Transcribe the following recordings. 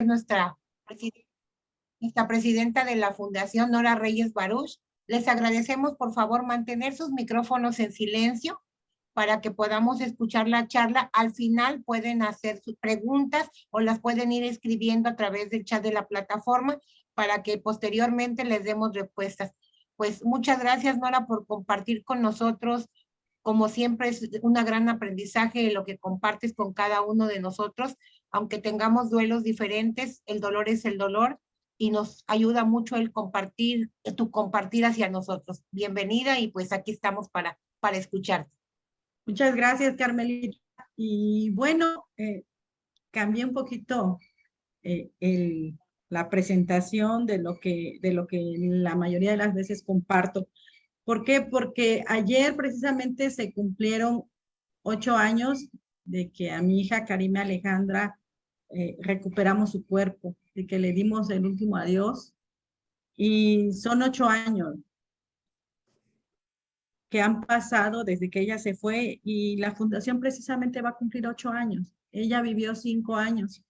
nuestra, nuestra presidenta de la Fundación, Nora Reyes Baruch. Les agradecemos, por favor, mantener sus micrófonos en silencio para que podamos escuchar la charla. Al final pueden hacer sus preguntas o las pueden ir escribiendo a través del chat de la plataforma para que posteriormente les demos respuestas. Pues muchas gracias, Nora, por compartir con nosotros. Como siempre, es un gran aprendizaje lo que compartes con cada uno de nosotros. Aunque tengamos duelos diferentes, el dolor es el dolor y nos ayuda mucho el compartir, tu compartir hacia nosotros. Bienvenida y pues aquí estamos para escucharte. Muchas gracias, Carmelita. Y bueno, cambié un poquito la presentación de lo que la mayoría de las veces comparto. ¿Por qué? Porque ayer precisamente se cumplieron 8 años de que a mi hija Karime Alejandra recuperamos su cuerpo, de que le dimos el último adiós. Y son 8 años que han pasado desde que ella se fue y la fundación precisamente va a cumplir 8 años. Ella vivió 5 años,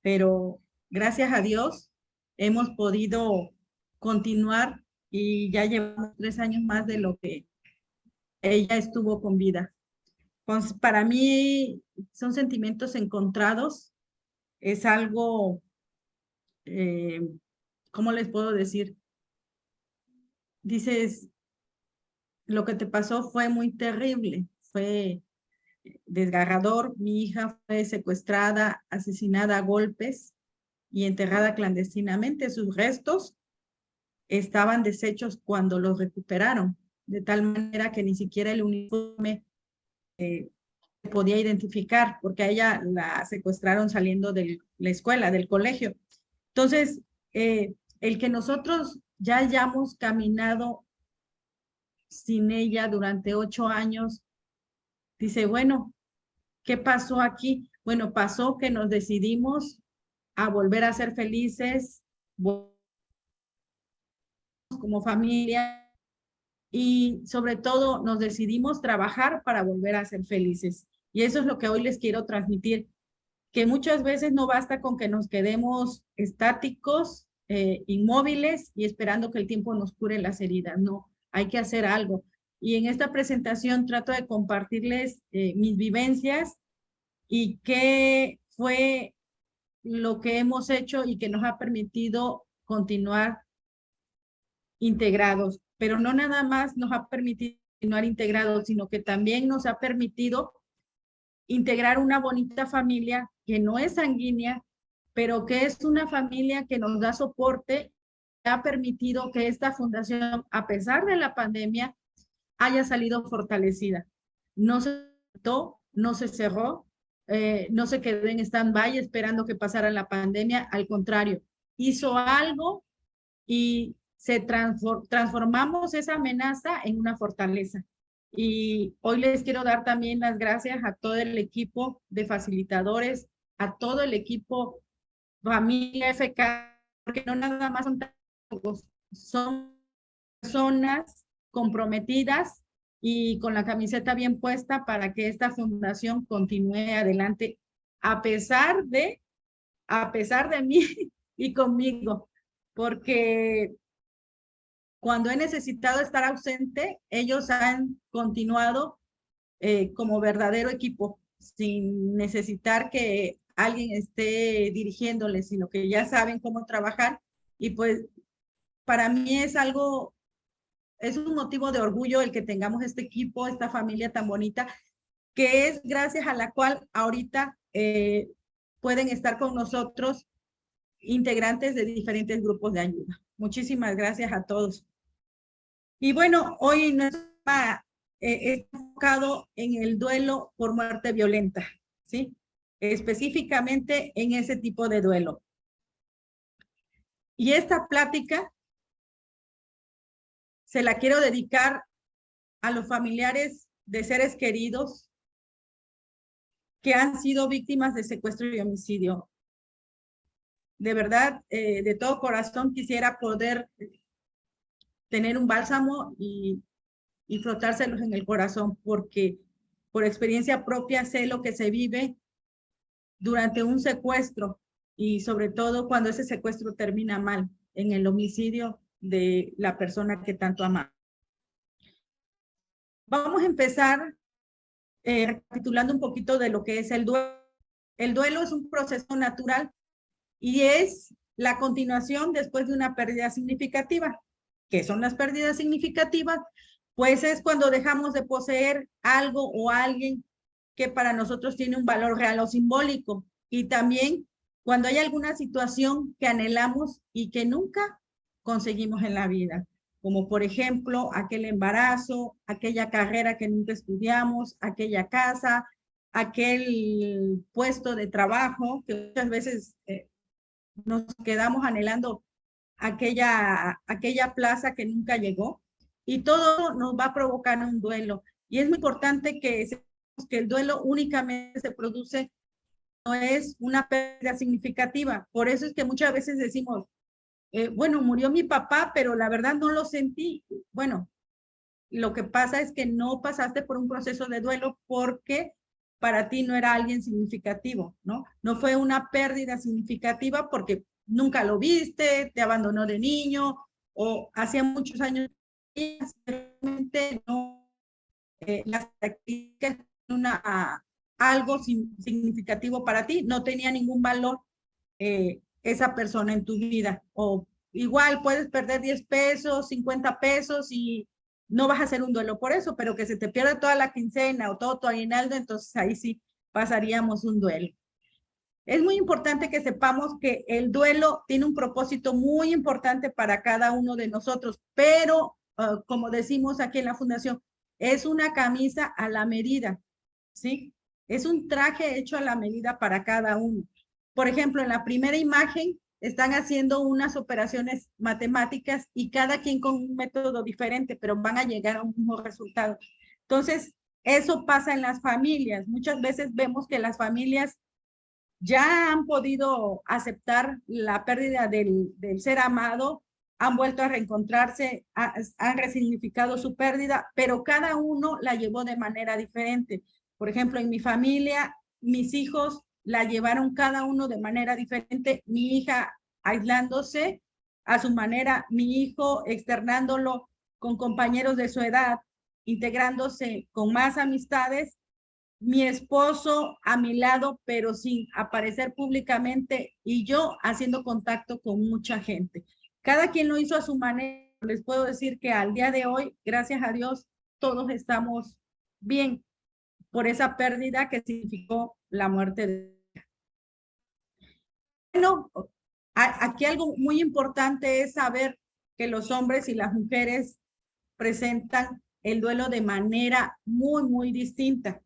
pero gracias a Dios hemos podido continuar y ya llevamos 3 años más de lo que ella estuvo con vida. Pues para mí son sentimientos encontrados, es algo, ¿cómo les puedo decir? Dices, lo que te pasó fue muy terrible, fue desgarrador. Mi hija fue secuestrada, asesinada a golpes y enterrada clandestinamente. Sus restos estaban deshechos cuando los recuperaron, de tal manera que ni siquiera el uniforme se podía identificar, porque a ella la secuestraron saliendo de la escuela, del colegio. Entonces, el que nosotros ya hayamos caminado sin ella durante 8 años, dice, bueno, ¿qué pasó aquí? Bueno, pasó que nos decidimos a volver a ser felices como familia y sobre todo nos decidimos trabajar para volver a ser felices. Y eso es lo que hoy les quiero transmitir, que muchas veces no basta con que nos quedemos estáticos, inmóviles y esperando que el tiempo nos cure las heridas. No, hay que hacer algo. Y en esta presentación trato de compartirles mis vivencias y qué fue lo que hemos hecho y que nos ha permitido continuar integrados, pero no nada más nos ha permitido continuar integrados, sino que también nos ha permitido integrar una bonita familia que no es sanguínea, pero que es una familia que nos da soporte, que ha permitido que esta fundación, a pesar de la pandemia, haya salido fortalecida. No se quitó, no se cerró, no se quedó en stand-by esperando que pasara la pandemia, al contrario, hizo algo y transformamos esa amenaza en una fortaleza. Y hoy les quiero dar también las gracias a todo el equipo de facilitadores, a todo el equipo Familia FK, porque no nada más son personas comprometidas y con la camiseta bien puesta para que esta fundación continúe adelante a pesar de mí y conmigo, porque cuando he necesitado estar ausente, ellos han continuado como verdadero equipo, sin necesitar que alguien esté dirigiéndoles, sino que ya saben cómo trabajar. Y pues para mí es algo, es un motivo de orgullo el que tengamos este equipo, esta familia tan bonita, que es gracias a la cual ahorita pueden estar con nosotros integrantes de diferentes grupos de ayuda. Muchísimas gracias a todos. Y bueno, hoy nuestro tema está enfocado en el duelo por muerte violenta, ¿sí? Específicamente en ese tipo de duelo. Y esta plática se la quiero dedicar a los familiares de seres queridos que han sido víctimas de secuestro y homicidio. De verdad, de todo corazón quisiera poder tener un bálsamo y frotárselos en el corazón, porque por experiencia propia sé lo que se vive durante un secuestro y sobre todo cuando ese secuestro termina mal, en el homicidio de la persona que tanto ama. Vamos a empezar recapitulando un poquito de lo que es el duelo. El duelo es un proceso natural y es la continuación después de una pérdida significativa. ¿Qué son las pérdidas significativas? Pues es cuando dejamos de poseer algo o alguien que para nosotros tiene un valor real o simbólico. Y también cuando hay alguna situación que anhelamos y que nunca conseguimos en la vida, como por ejemplo aquel embarazo, aquella carrera que nunca estudiamos, aquella casa, aquel puesto de trabajo que muchas veces nos quedamos anhelando aquella plaza que nunca llegó, y todo nos va a provocar un duelo. Y es muy importante que sepamos que el duelo únicamente se produce, no es una pérdida significativa. Por eso es que muchas veces decimos, bueno, murió mi papá, pero la verdad no lo sentí. Bueno, lo que pasa es que no pasaste por un proceso de duelo porque para ti no era alguien significativo, ¿no? No fue una pérdida significativa porque nunca lo viste, te abandonó de niño o hacía muchos años no las características algo significativo para ti, no tenía ningún valor esa persona en tu vida. O igual puedes perder 10 pesos, 50 pesos y no vas a hacer un duelo por eso, pero que se te pierda toda la quincena o todo tu aguinaldo, entonces ahí sí pasaríamos un duelo. Es muy importante que sepamos que el duelo tiene un propósito muy importante para cada uno de nosotros, pero como decimos aquí en la fundación, es una camisa a la medida, ¿sí? Es un traje hecho a la medida para cada uno. Por ejemplo, en la primera imagen están haciendo unas operaciones matemáticas y cada quien con un método diferente, pero van a llegar a un mismo resultado. Entonces, eso pasa en las familias. Muchas veces vemos que las familias ya han podido aceptar la pérdida del ser amado, han vuelto a reencontrarse, han resignificado su pérdida, pero cada uno la llevó de manera diferente. Por ejemplo, en mi familia, mis hijos la llevaron cada uno de manera diferente. Mi hija aislándose a su manera, mi hijo externándolo con compañeros de su edad, integrándose con más amistades, mi esposo a mi lado, pero sin aparecer públicamente, y yo haciendo contacto con mucha gente. Cada quien lo hizo a su manera. Les puedo decir que al día de hoy, gracias a Dios, todos estamos bien por esa pérdida que significó la muerte de... Bueno, aquí algo muy importante es saber que los hombres y las mujeres presentan el duelo de manera muy, muy distinta.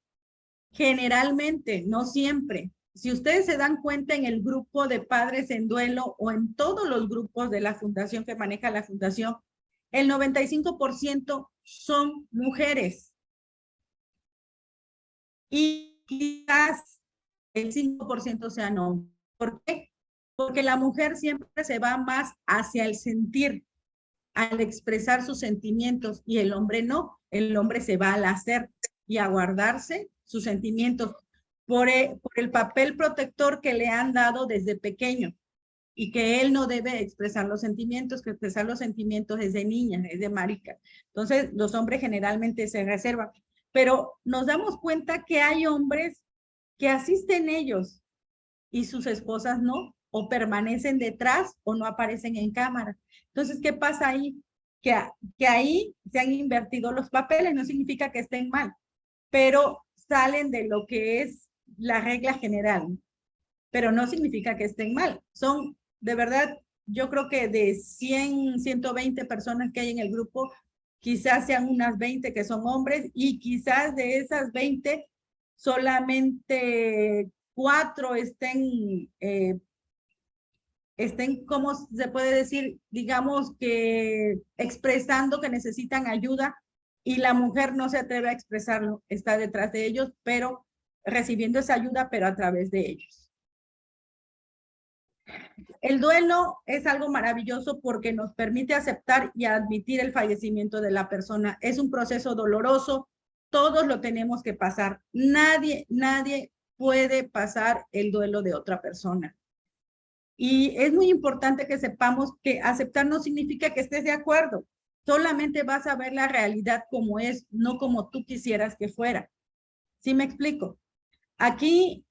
Generalmente, no siempre. Si ustedes se dan cuenta en el grupo de padres en duelo o en todos los grupos de la fundación que maneja la fundación, el 95% son mujeres. Y quizás el 5% sean hombres. ¿Por qué? Porque la mujer siempre se va más hacia el sentir, al expresar sus sentimientos, y el hombre no. El hombre se va al hacer y a guardarse sus sentimientos por el papel protector que le han dado desde pequeño, y que él no debe expresar los sentimientos, que expresar los sentimientos es de niña, es de marica. Entonces, los hombres generalmente se reservan. Pero nos damos cuenta que hay hombres que asisten ellos y sus esposas no, o permanecen detrás o no aparecen en cámara. Entonces, ¿qué pasa ahí? Que ahí se han invertido los papeles, no significa que estén mal, pero salen de lo que es la regla general, pero no significa que estén mal. Son, de verdad, yo creo que de 100, 120 personas que hay en el grupo, quizás sean unas 20 que son hombres, y quizás de esas 20, solamente 4 estén, ¿cómo se puede decir? Digamos que expresando que necesitan ayuda, y la mujer no se atreve a expresarlo, está detrás de ellos, pero recibiendo esa ayuda, pero a través de ellos. El duelo es algo maravilloso porque nos permite aceptar y admitir el fallecimiento de la persona. Es un proceso doloroso, todos lo tenemos que pasar. Nadie puede pasar el duelo de otra persona. Y es muy importante que sepamos que aceptar no significa que estés de acuerdo. Solamente vas a ver la realidad como es, no como tú quisieras que fuera. ¿Sí me explico? Aquí,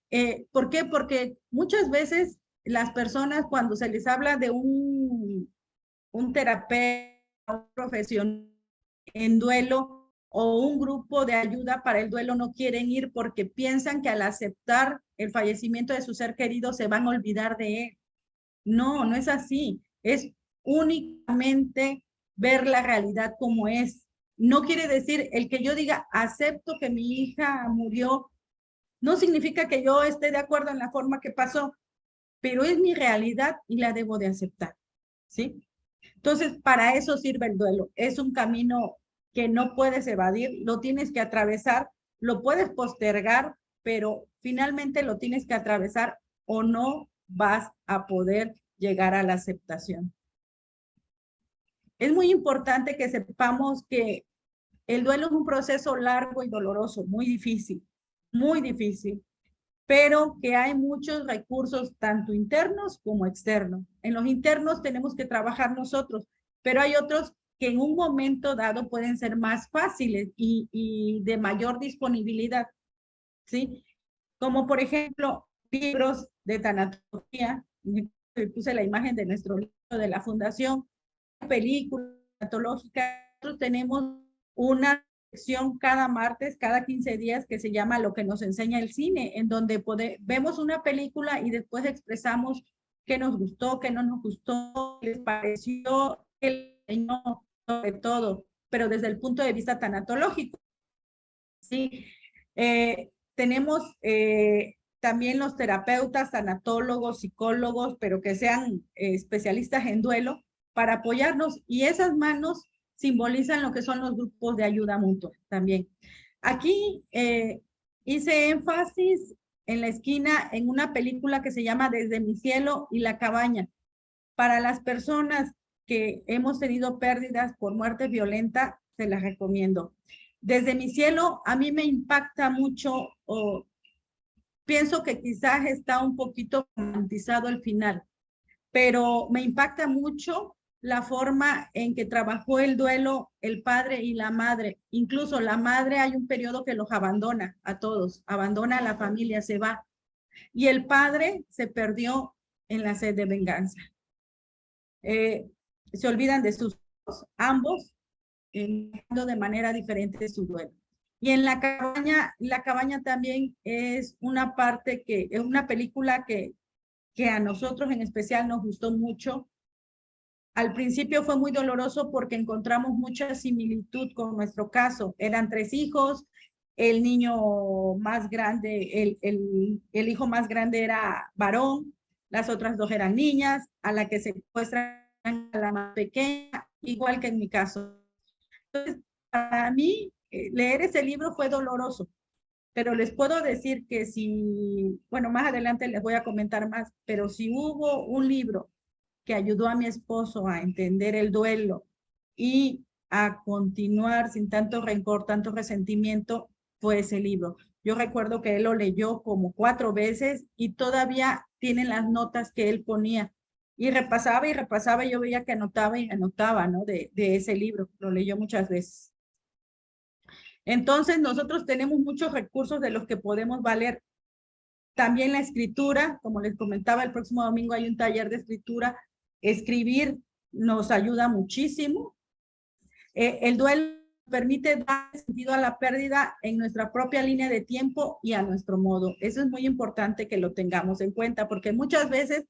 ¿por qué? Porque muchas veces las personas cuando se les habla de un terapeuta, un profesional en duelo o un grupo de ayuda para el duelo no quieren ir porque piensan que al aceptar el fallecimiento de su ser querido se van a olvidar de él. No, no es así. Es únicamente ver la realidad como es. No quiere decir el que yo diga, acepto que mi hija murió, no significa que yo esté de acuerdo en la forma que pasó, pero es mi realidad y la debo de aceptar, ¿sí? Entonces, para eso sirve el duelo. Es un camino que no puedes evadir, lo tienes que atravesar, lo puedes postergar, pero finalmente lo tienes que atravesar o no vas a poder llegar a la aceptación. Es muy importante que sepamos que el duelo es un proceso largo y doloroso, muy difícil, pero que hay muchos recursos, tanto internos como externos. En los internos tenemos que trabajar nosotros, pero hay otros que en un momento dado pueden ser más fáciles y de mayor disponibilidad, ¿sí? Como por ejemplo, libros de tanatología, puse la imagen de nuestro libro de la fundación, películas tanatológicas, nosotros tenemos una sección cada martes, cada 15 días, que se llama Lo que nos enseña el cine, en donde vemos una película y después expresamos qué nos gustó, qué no nos gustó, qué les pareció, qué les enseñó, sobre todo, pero desde el punto de vista tanatológico. ¿Sí? Tenemos también los terapeutas, tanatólogos, psicólogos, pero que sean especialistas en duelo para apoyarnos, y esas manos simbolizan lo que son los grupos de ayuda mutua también. Aquí hice énfasis en la esquina en una película que se llama Desde mi cielo y la cabaña. Para las personas que hemos tenido pérdidas por muerte violenta, se las recomiendo. Desde mi cielo, a mí me impacta mucho, o pienso que quizás está un poquito romantizado el final, pero me impacta mucho la forma en que trabajó el duelo el padre y la madre. Incluso la madre, hay un periodo que los abandona a todos, abandona a la familia, se va. Y el padre se perdió en la sed de venganza. Se olvidan de sus hijos, ambos, de manera diferente su duelo. Y en la cabaña también es una parte que es una película que a nosotros en especial nos gustó mucho. Al principio fue muy doloroso porque encontramos mucha similitud con nuestro caso. Eran 3 hijos, el niño más grande, el hijo más grande era varón, las otras 2 eran niñas, a la que se secuestran a la más pequeña, igual que en mi caso. Entonces, para mí, leer ese libro fue doloroso, pero les puedo decir que si, bueno, más adelante les voy a comentar más, pero si hubo un libro que ayudó a mi esposo a entender el duelo y a continuar sin tanto rencor, tanto resentimiento, fue ese libro. Yo recuerdo que él lo leyó como 4 veces y todavía tienen las notas que él ponía. Y repasaba, y yo veía que anotaba y anotaba, ¿no? De ese libro, lo leyó muchas veces. Entonces, nosotros tenemos muchos recursos de los que podemos valer. También la escritura, como les comentaba, el próximo domingo hay un taller de escritura. Escribir nos ayuda muchísimo. El duelo permite dar sentido a la pérdida en nuestra propia línea de tiempo y a nuestro modo. Eso es muy importante que lo tengamos en cuenta, porque muchas veces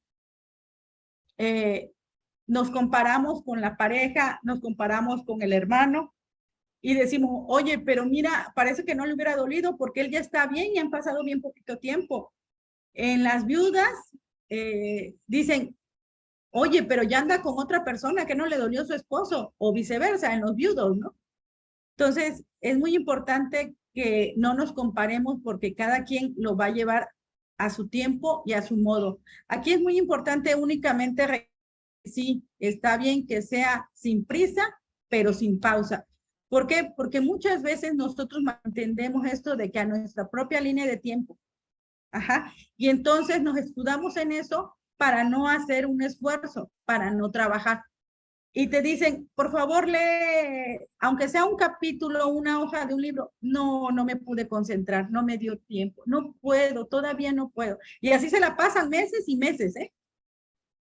nos comparamos con la pareja, nos comparamos con el hermano y decimos, oye, pero mira, parece que no le hubiera dolido porque él ya está bien y han pasado bien poquito tiempo. En las viudas dicen, oye, pero ya anda con otra persona que no le dolió su esposo, o viceversa, en los viudos, ¿no? Entonces, es muy importante que no nos comparemos porque cada quien lo va a llevar a su tiempo y a su modo. Aquí es muy importante únicamente, sí, está bien que sea sin prisa, pero sin pausa. ¿Por qué? Porque muchas veces nosotros entendemos esto de que a nuestra propia línea de tiempo. Ajá. Y entonces nos escudamos en eso para no hacer un esfuerzo, para no trabajar. Y te dicen, por favor, lee, aunque sea un capítulo, una hoja de un libro. No, no me pude concentrar, no me dio tiempo, no puedo, todavía no puedo. Y así se la pasan meses y meses, ¿eh?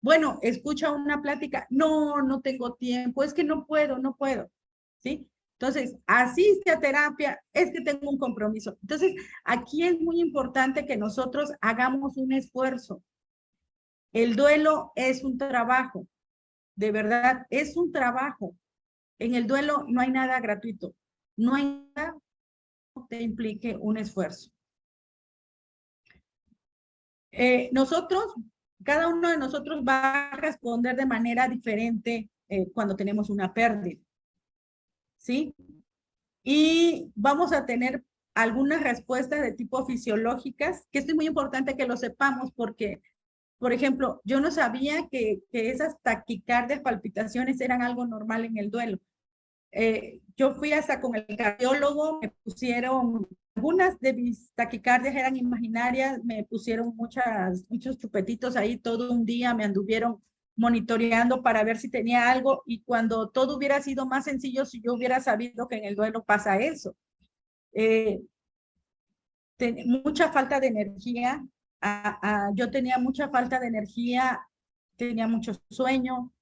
Bueno, escucha una plática, no, no tengo tiempo, es que no puedo, no puedo, ¿sí? Entonces, asiste a terapia, es que tengo un compromiso. Entonces, aquí es muy importante que nosotros hagamos un esfuerzo. El duelo es un trabajo, de verdad, es un trabajo. En el duelo no hay nada gratuito, no hay nada que te implique un esfuerzo. Nosotros, cada uno de nosotros va a responder de manera diferente cuando tenemos una pérdida, ¿sí? Y vamos a tener algunas respuestas de tipo fisiológicas, que esto es muy importante que lo sepamos porque, por ejemplo, yo no sabía que esas taquicardias, palpitaciones eran algo normal en el duelo. Yo fui hasta con el cardiólogo, me pusieron, algunas de mis taquicardias eran imaginarias, me pusieron muchos chupetitos ahí todo un día, me anduvieron monitoreando para ver si tenía algo y cuando todo hubiera sido más sencillo, si yo hubiera sabido que en el duelo pasa eso. Mucha falta de energía, yo tenía mucha falta de energía, tenía mucho sueño.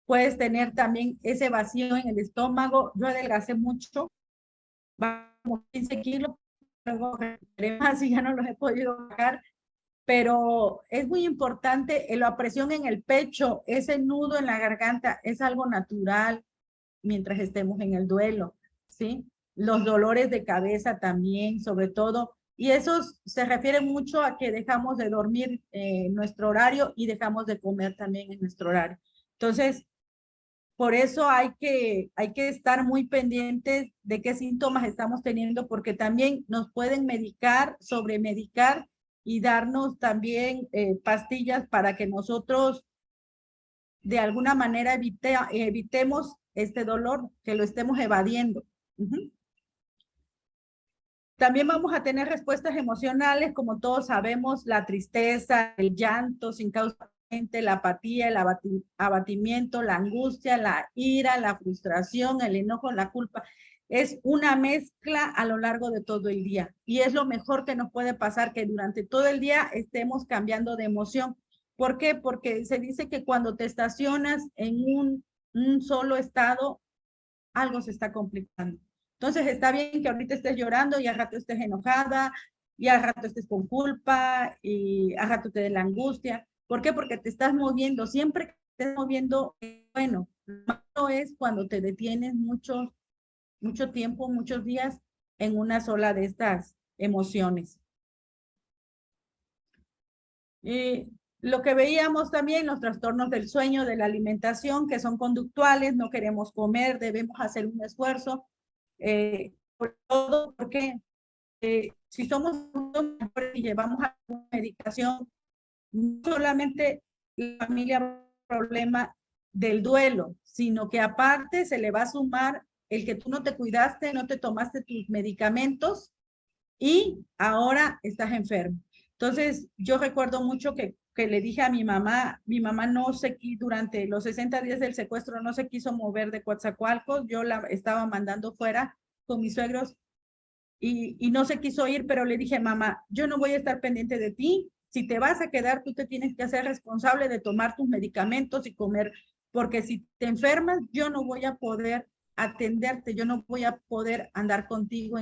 Puedes tener también ese vacío en el estómago. Yo adelgacé mucho, como 15 kilos, luego recuperé más y ya no los he podido bajar. Pero es muy importante la presión en el pecho, ese nudo en la garganta, es algo natural mientras estemos en el duelo, ¿sí? Los dolores de cabeza también, sobre todo. Y eso se refiere mucho a que dejamos de dormir nuestro horario y dejamos de comer también en nuestro horario. Entonces, por eso hay que estar muy pendientes de qué síntomas estamos teniendo, porque también nos pueden medicar, sobremedicar y darnos también pastillas para que nosotros de alguna manera evitemos este dolor, que lo estemos evadiendo. También vamos a tener respuestas emocionales, como todos sabemos, la tristeza, el llanto sin causa, la apatía, el abatimiento, la angustia, la ira, la frustración, el enojo, la culpa. Es una mezcla a lo largo de todo el día. Y es lo mejor que nos puede pasar, que durante todo el día estemos cambiando de emoción. ¿Por qué? Porque se dice que cuando te estacionas en un solo estado, algo se está complicando. Entonces está bien que ahorita estés llorando y al rato estés enojada y al rato estés con culpa y al rato te dé la angustia. ¿Por qué? Porque te estás moviendo. Siempre que te estés moviendo, bueno, lo malo es cuando te detienes mucho tiempo, muchos días en una sola de estas emociones. Lo que veíamos también, los trastornos del sueño, de la alimentación, que son conductuales, no queremos comer, debemos hacer un esfuerzo, por todo porque si somos mejores y llevamos a una medicación, no solamente la familia va a tener problema del duelo, sino que aparte se le va a sumar el que tú no te cuidaste, no te tomaste tus medicamentos y ahora estás enfermo. Entonces, yo recuerdo mucho que le dije a mi mamá no se quiso, durante los 60 días del secuestro, no se quiso mover de Coatzacoalcos, yo la estaba mandando fuera con mis suegros y no se quiso ir, pero le dije, mamá, yo no voy a estar pendiente de ti, si te vas a quedar, tú te tienes que hacer responsable de tomar tus medicamentos y comer, porque si te enfermas, yo no voy a poder atenderte, yo no voy a poder andar contigo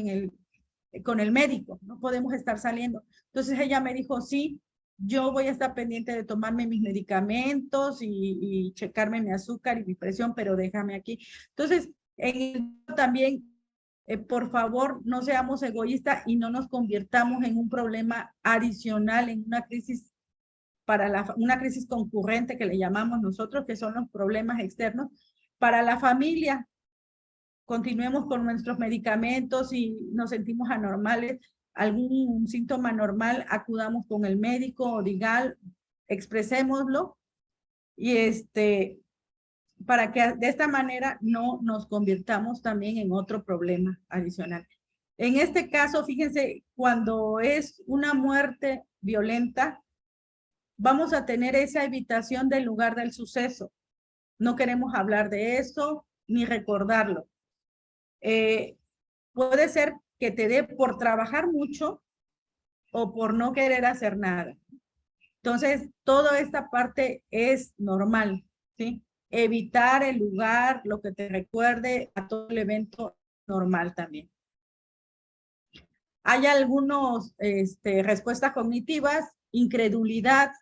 con el médico, no podemos estar saliendo. Entonces ella me dijo, sí, yo voy a estar pendiente de tomarme mis medicamentos y checarme mi azúcar y mi presión, pero déjame aquí. Entonces, también, por favor, no seamos egoístas y no nos convirtamos en un problema adicional, en una crisis una crisis concurrente que le llamamos nosotros, que son los problemas externos para la familia. Continuemos con nuestros medicamentos y nos sentimos anormales, algún síntoma normal, acudamos con el médico o diga, expresémoslo y para que de esta manera no nos convirtamos también en otro problema adicional. En este caso, fíjense, cuando es una muerte violenta, vamos a tener esa evitación del lugar del suceso. No queremos hablar de eso ni recordarlo. Puede ser que te dé por trabajar mucho o por no querer hacer nada. Entonces, toda esta parte es normal, ¿sí? Evitar el lugar, lo que te recuerde a todo el evento normal también. Hay algunos respuestas cognitivas, incredulidad,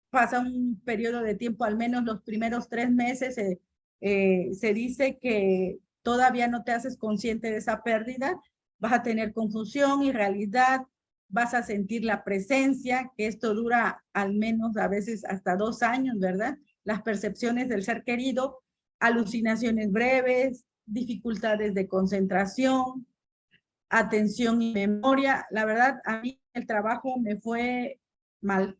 pasa un periodo de tiempo, al menos los primeros 3 meses, se dice que todavía no te haces consciente de esa pérdida, vas a tener confusión, irrealidad, vas a sentir la presencia, que esto dura al menos a veces hasta 2 años, ¿verdad? Las percepciones del ser querido, alucinaciones breves, dificultades de concentración, atención y memoria. La verdad, a mí el trabajo me fue mal.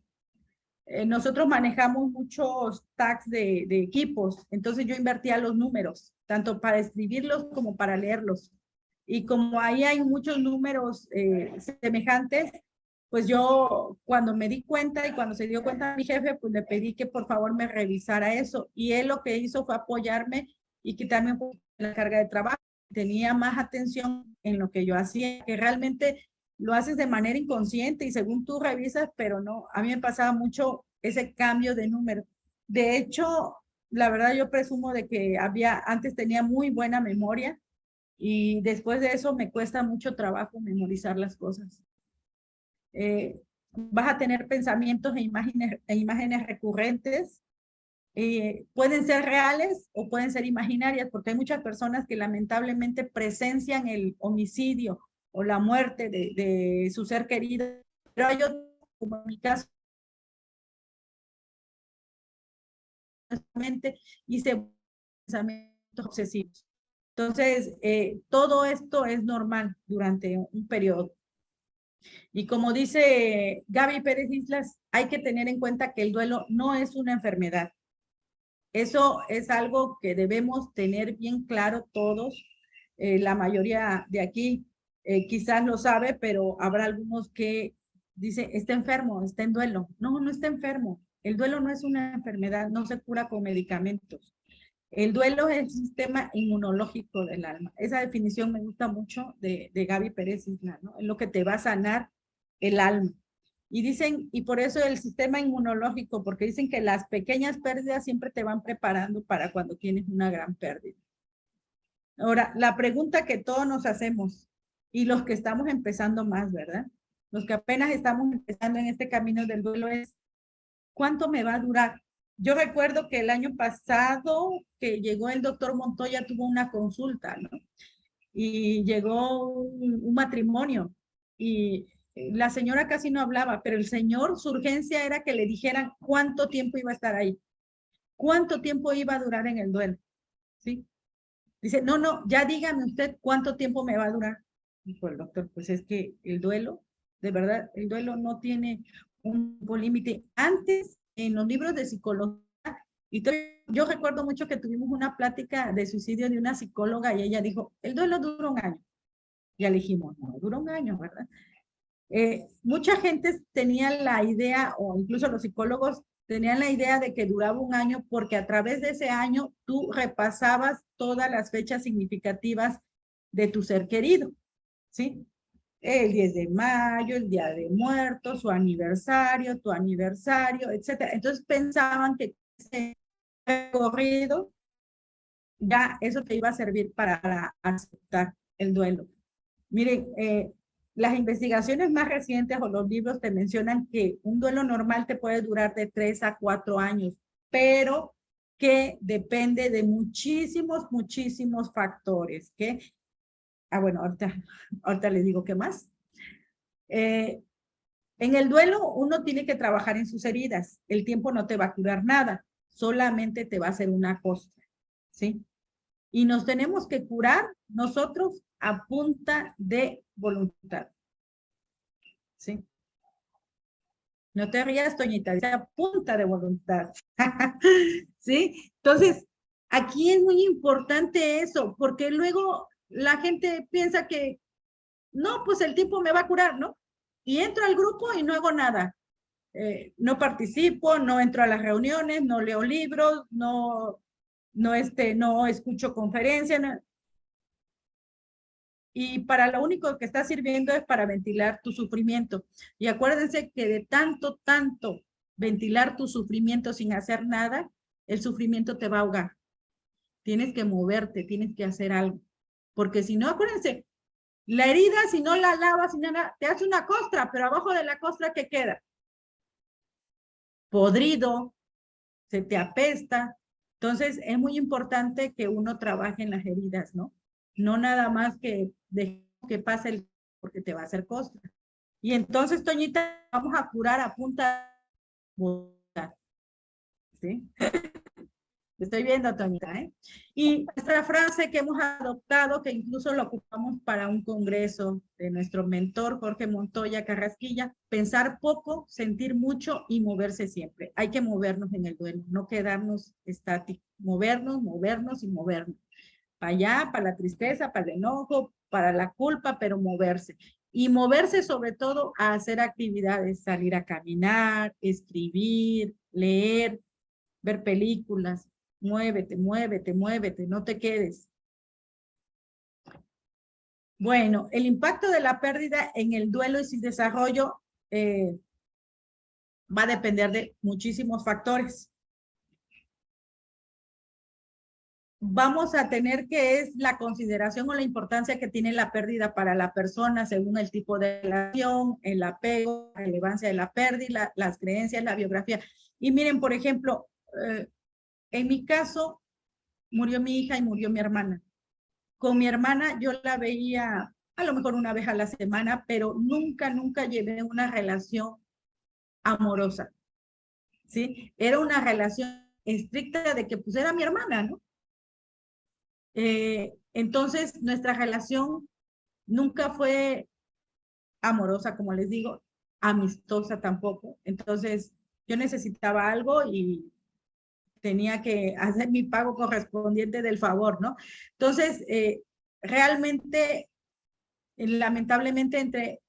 Nosotros manejamos muchos tags de equipos, entonces yo invertía los números, tanto para escribirlos como para leerlos. Y como ahí hay muchos números semejantes, pues yo cuando me di cuenta y cuando se dio cuenta mi jefe, pues le pedí que por favor me revisara eso. Y él lo que hizo fue apoyarme y quitarme un poco la carga de trabajo. Tenía más atención en lo que yo hacía, que realmente lo haces de manera inconsciente y según tú revisas, pero no, a mí me pasaba mucho ese cambio de número. De hecho, la verdad yo presumo de que antes tenía muy buena memoria y después de eso me cuesta mucho trabajo memorizar las cosas. Vas a tener pensamientos e imágenes recurrentes. Pueden ser reales o pueden ser imaginarias, porque hay muchas personas que lamentablemente presencian el homicidio o la muerte de su ser querido, pero hay otros, como en mi caso, y se pensamientos obsesivos. Entonces, todo esto es normal durante un periodo. Y como dice Gaby Pérez Islas, hay que tener en cuenta que el duelo no es una enfermedad. Eso es algo que debemos tener bien claro todos. La mayoría de aquí quizás lo sabe, pero habrá algunos que dicen, está enfermo, está en duelo. No, no está enfermo. El duelo no es una enfermedad, no se cura con medicamentos. El duelo es el sistema inmunológico del alma. Esa definición me gusta mucho de Gaby Pérez Isla, ¿no? Es lo que te va a sanar el alma. Y dicen, y por eso el sistema inmunológico, porque dicen que las pequeñas pérdidas siempre te van preparando para cuando tienes una gran pérdida. Ahora, la pregunta que todos nos hacemos, y los que estamos empezando más, ¿verdad? Los que apenas estamos empezando en este camino del duelo es, ¿cuánto me va a durar? Yo recuerdo que el año pasado que llegó el doctor Montoya, tuvo una consulta, ¿no? Y llegó un matrimonio y la señora casi no hablaba, pero el señor, su urgencia era que le dijeran cuánto tiempo iba a estar ahí, cuánto tiempo iba a durar en el duelo, ¿sí? Dice, no, no, ya dígame usted cuánto tiempo me va a durar. Dijo el doctor, pues es que el duelo, de verdad, el duelo no tiene un límite. Antes, en los libros de psicología, y yo recuerdo mucho que tuvimos una plática de suicidio de una psicóloga y ella dijo, el duelo dura 1 año. Ya le dijimos, no, dura 1 año, ¿verdad? Mucha gente tenía la idea, o incluso los psicólogos tenían la idea de que duraba 1 año porque a través de ese año tú repasabas todas las fechas significativas de tu ser querido, ¿sí? El 10 de mayo, el Día de Muertos, su aniversario, tu aniversario, etcétera. Entonces pensaban que ese recorrido ya eso te iba a servir para aceptar el duelo. Miren, las investigaciones más recientes o los libros te mencionan que un duelo normal te puede durar de 3 a 4 años, pero que depende de muchísimos, muchísimos factores. Bueno, ahorita les digo qué más. En el duelo uno tiene que trabajar en sus heridas. El tiempo no te va a curar nada, solamente te va a hacer una costra, ¿sí? Y nos tenemos que curar nosotros a punta de voluntad. ¿Sí? No te rías, Toñita, es a punta de voluntad. ¿Sí? Entonces, aquí es muy importante eso, porque luego la gente piensa que, no, pues el tiempo me va a curar, ¿no? Y entro al grupo y no hago nada. no participo, no entro a las reuniones, no leo libros, no escucho conferencias. Y para lo único que está sirviendo es para ventilar tu sufrimiento. Y acuérdense que de tanto ventilar tu sufrimiento sin hacer nada, el sufrimiento te va a ahogar. Tienes que moverte, tienes que hacer algo. Porque si no, acuérdense, la herida, si no la lavas, si nada, te hace una costra, pero abajo de la costra, ¿qué queda? Podrido, se te apesta. Entonces, es muy importante que uno trabaje en las heridas, ¿no? No nada más que deje que pase el porque te va a hacer costra. Y entonces, Toñita, vamos a curar a punta de... ¿Sí? Estoy viendo, Toñita, ¿eh? Y nuestra frase que hemos adoptado, que incluso lo ocupamos para un congreso de nuestro mentor, Jorge Montoya Carrasquilla, pensar poco, sentir mucho y moverse siempre. Hay que movernos en el duelo, no quedarnos estáticos, movernos y movernos. Para allá, para la tristeza, para el enojo, para la culpa, pero moverse. Y moverse sobre todo a hacer actividades, salir a caminar, escribir, leer, ver películas. Muévete, muévete, muévete, no te quedes. Bueno, el impacto de la pérdida en el duelo y su desarrollo va a depender de muchísimos factores. Vamos a tener que es la consideración o la importancia que tiene la pérdida para la persona según el tipo de relación, el apego, la relevancia de la pérdida, las creencias, la biografía. Y miren, por ejemplo, en mi caso, murió mi hija y murió mi hermana. Con mi hermana yo la veía a lo mejor una vez a la semana, pero nunca llevé una relación amorosa, ¿sí? Era una relación estricta de que pues era mi hermana, ¿no? Entonces nuestra relación nunca fue amorosa, como les digo, amistosa tampoco. Entonces yo necesitaba algo y tenía que hacer mi pago correspondiente del favor, ¿no? Entonces, realmente, lamentablemente,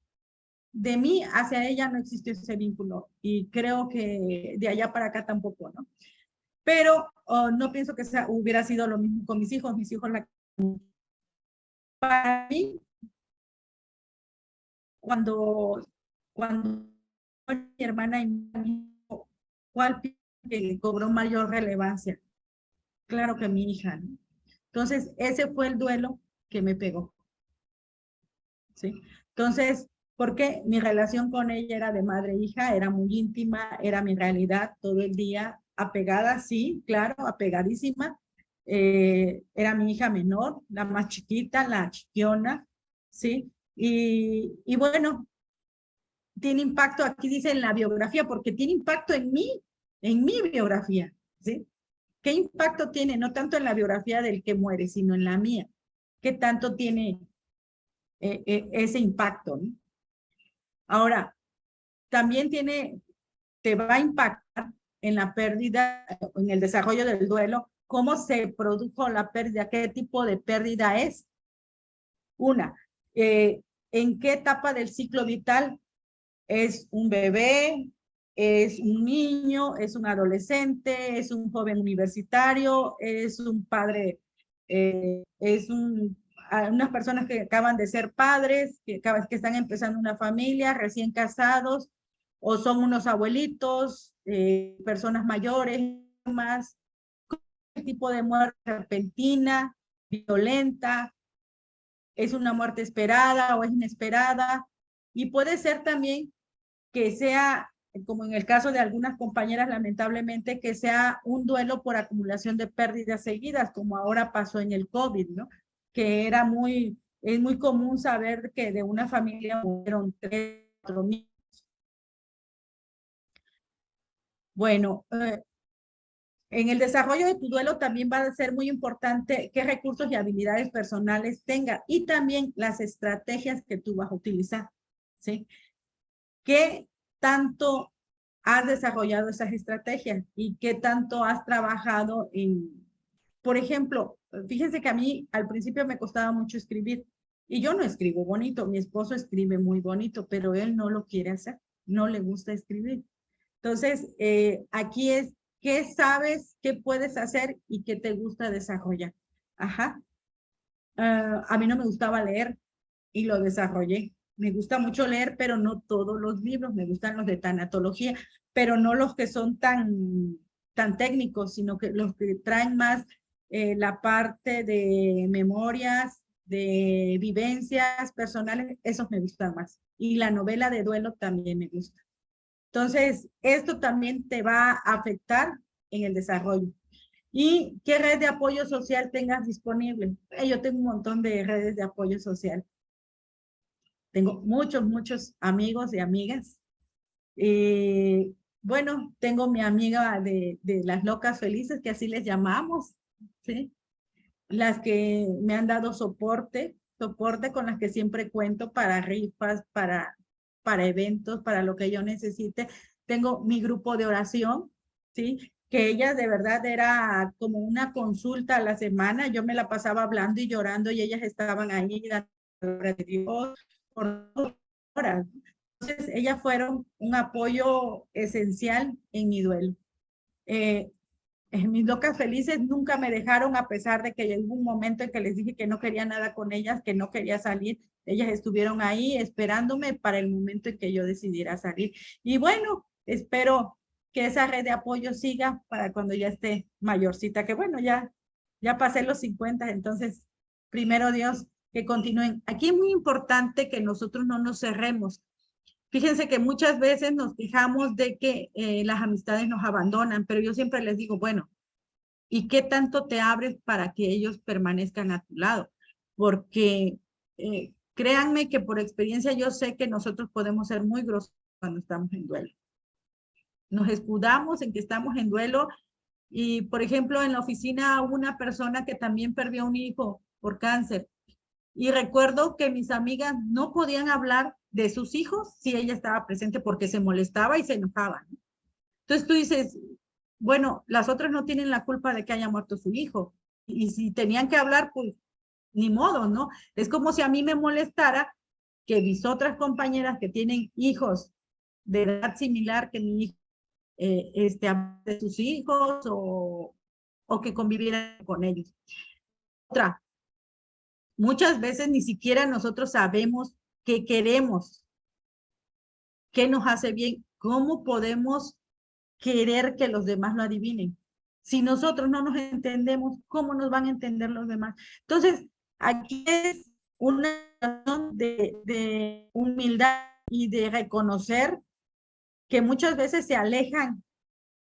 de mí hacia ella no existió ese vínculo y creo que de allá para acá tampoco, ¿no? Pero no pienso que hubiera sido lo mismo con mis hijos para mí, cuando mi hermana y mi hijo, ¿cuál que cobró mayor relevancia? Claro que mi hija, ¿no? Entonces, ese fue el duelo que me pegó, ¿sí? Entonces, porque mi relación con ella era de madre-hija, era muy íntima, era mi realidad todo el día, apegada, sí, claro, apegadísima. Era mi hija menor, la más chiquita, la chiquiona, ¿sí? Y bueno, tiene impacto, aquí dice en la biografía, porque tiene impacto en mi biografía, ¿sí? ¿Qué impacto tiene? No tanto en la biografía del que muere, sino en la mía. ¿Qué tanto tiene ese impacto, ¿no? Ahora, también te va a impactar en la pérdida, en el desarrollo del duelo, cómo se produjo la pérdida, qué tipo de pérdida es. Una, en qué etapa del ciclo vital es un bebé, es un niño, es un adolescente, es un joven universitario, es un padre, es unas personas que acaban de ser padres, que están empezando una familia, recién casados, o son unos abuelitos, personas mayores, más, ¿qué tipo de muerte repentina, violenta? ¿Es una muerte esperada o es inesperada? Y puede ser también que sea, como en el caso de algunas compañeras, lamentablemente, que sea un duelo por acumulación de pérdidas seguidas, como ahora pasó en el COVID, ¿no? Que es muy común saber que de una familia murieron 3, 4 niños. Bueno, en el desarrollo de tu duelo también va a ser muy importante qué recursos y habilidades personales tenga y también las estrategias que tú vas a utilizar, ¿sí? ¿Qué tanto has desarrollado esas estrategias y qué tanto has trabajado por ejemplo, fíjense que a mí al principio me costaba mucho escribir y yo no escribo bonito, mi esposo escribe muy bonito, pero él no lo quiere hacer, no le gusta escribir. Entonces, aquí es qué sabes, qué puedes hacer y qué te gusta desarrollar. Ajá. A mí no me gustaba leer y lo desarrollé. Me gusta mucho leer, pero no todos los libros. Me gustan los de tanatología, pero no los que son tan técnicos, sino que los que traen más la parte de memorias, de vivencias personales, esos me gustan más. Y la novela de duelo también me gusta. Entonces, esto también te va a afectar en el desarrollo. ¿Y qué red de apoyo social tengas disponible? Yo tengo un montón de redes de apoyo social. Tengo muchos amigos y amigas. Bueno, tengo mi amiga de las locas felices, que así les llamamos, ¿sí? Las que me han dado soporte con las que siempre cuento para rifas, para eventos, para lo que yo necesite. Tengo mi grupo de oración, ¿sí? Que ellas de verdad era como una consulta a la semana. Yo me la pasaba hablando y llorando y ellas estaban ahí dando la palabra de Dios por horas. Entonces, ellas fueron un apoyo esencial en mi duelo. Mis locas felices nunca me dejaron, a pesar de que llegó un momento en que les dije que no quería nada con ellas, que no quería salir. Ellas estuvieron ahí esperándome para el momento en que yo decidiera salir. Y bueno, espero que esa red de apoyo siga para cuando ya esté mayorcita, que bueno, ya pasé los 50, entonces, primero Dios, que continúen. Aquí es muy importante que nosotros no nos cerremos. Fíjense que muchas veces nos quejamos de que las amistades nos abandonan, pero yo siempre les digo, bueno, ¿y qué tanto te abres para que ellos permanezcan a tu lado? Porque créanme que por experiencia yo sé que nosotros podemos ser muy groseros cuando estamos en duelo. Nos escudamos en que estamos en duelo y, por ejemplo, en la oficina hubo una persona que también perdió un hijo por cáncer. Y recuerdo que mis amigas no podían hablar de sus hijos si ella estaba presente porque se molestaba y se enojaba. Entonces tú dices, bueno, las otras no tienen la culpa de que haya muerto su hijo. Y si tenían que hablar, pues ni modo, ¿no? Es como si a mí me molestara que mis otras compañeras que tienen hijos de edad similar que mi hijo, de sus hijos o que convivieran con ellos. Otra, muchas veces ni siquiera nosotros sabemos qué queremos, qué nos hace bien, cómo podemos querer que los demás lo adivinen. Si nosotros no nos entendemos, ¿cómo nos van a entender los demás? Entonces, aquí es una razón de humildad y de reconocer que muchas veces se alejan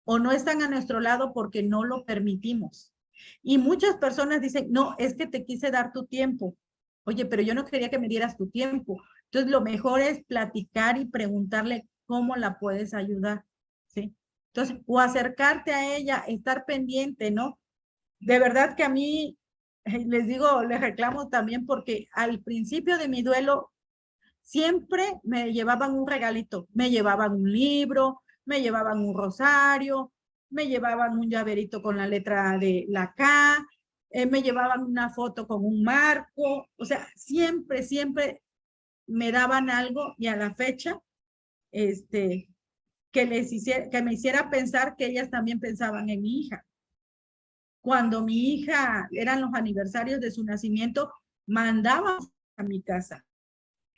o no están a nuestro lado porque no lo permitimos. Y muchas personas dicen, no, es que te quise dar tu tiempo. Oye, pero yo no quería que me dieras tu tiempo. Entonces, lo mejor es platicar y preguntarle cómo la puedes ayudar, ¿sí? Entonces, o acercarte a ella, estar pendiente, ¿no? De verdad que a mí, les digo, les reclamo también porque al principio de mi duelo, siempre me llevaban un regalito, me llevaban un libro, me llevaban un rosario, me llevaban un llaverito con la letra de la K, me llevaban una foto con un marco, o sea, siempre me daban algo y a la fecha, que me hiciera pensar que ellas también pensaban en mi hija. Cuando mi hija eran los aniversarios de su nacimiento, mandaban a mi casa.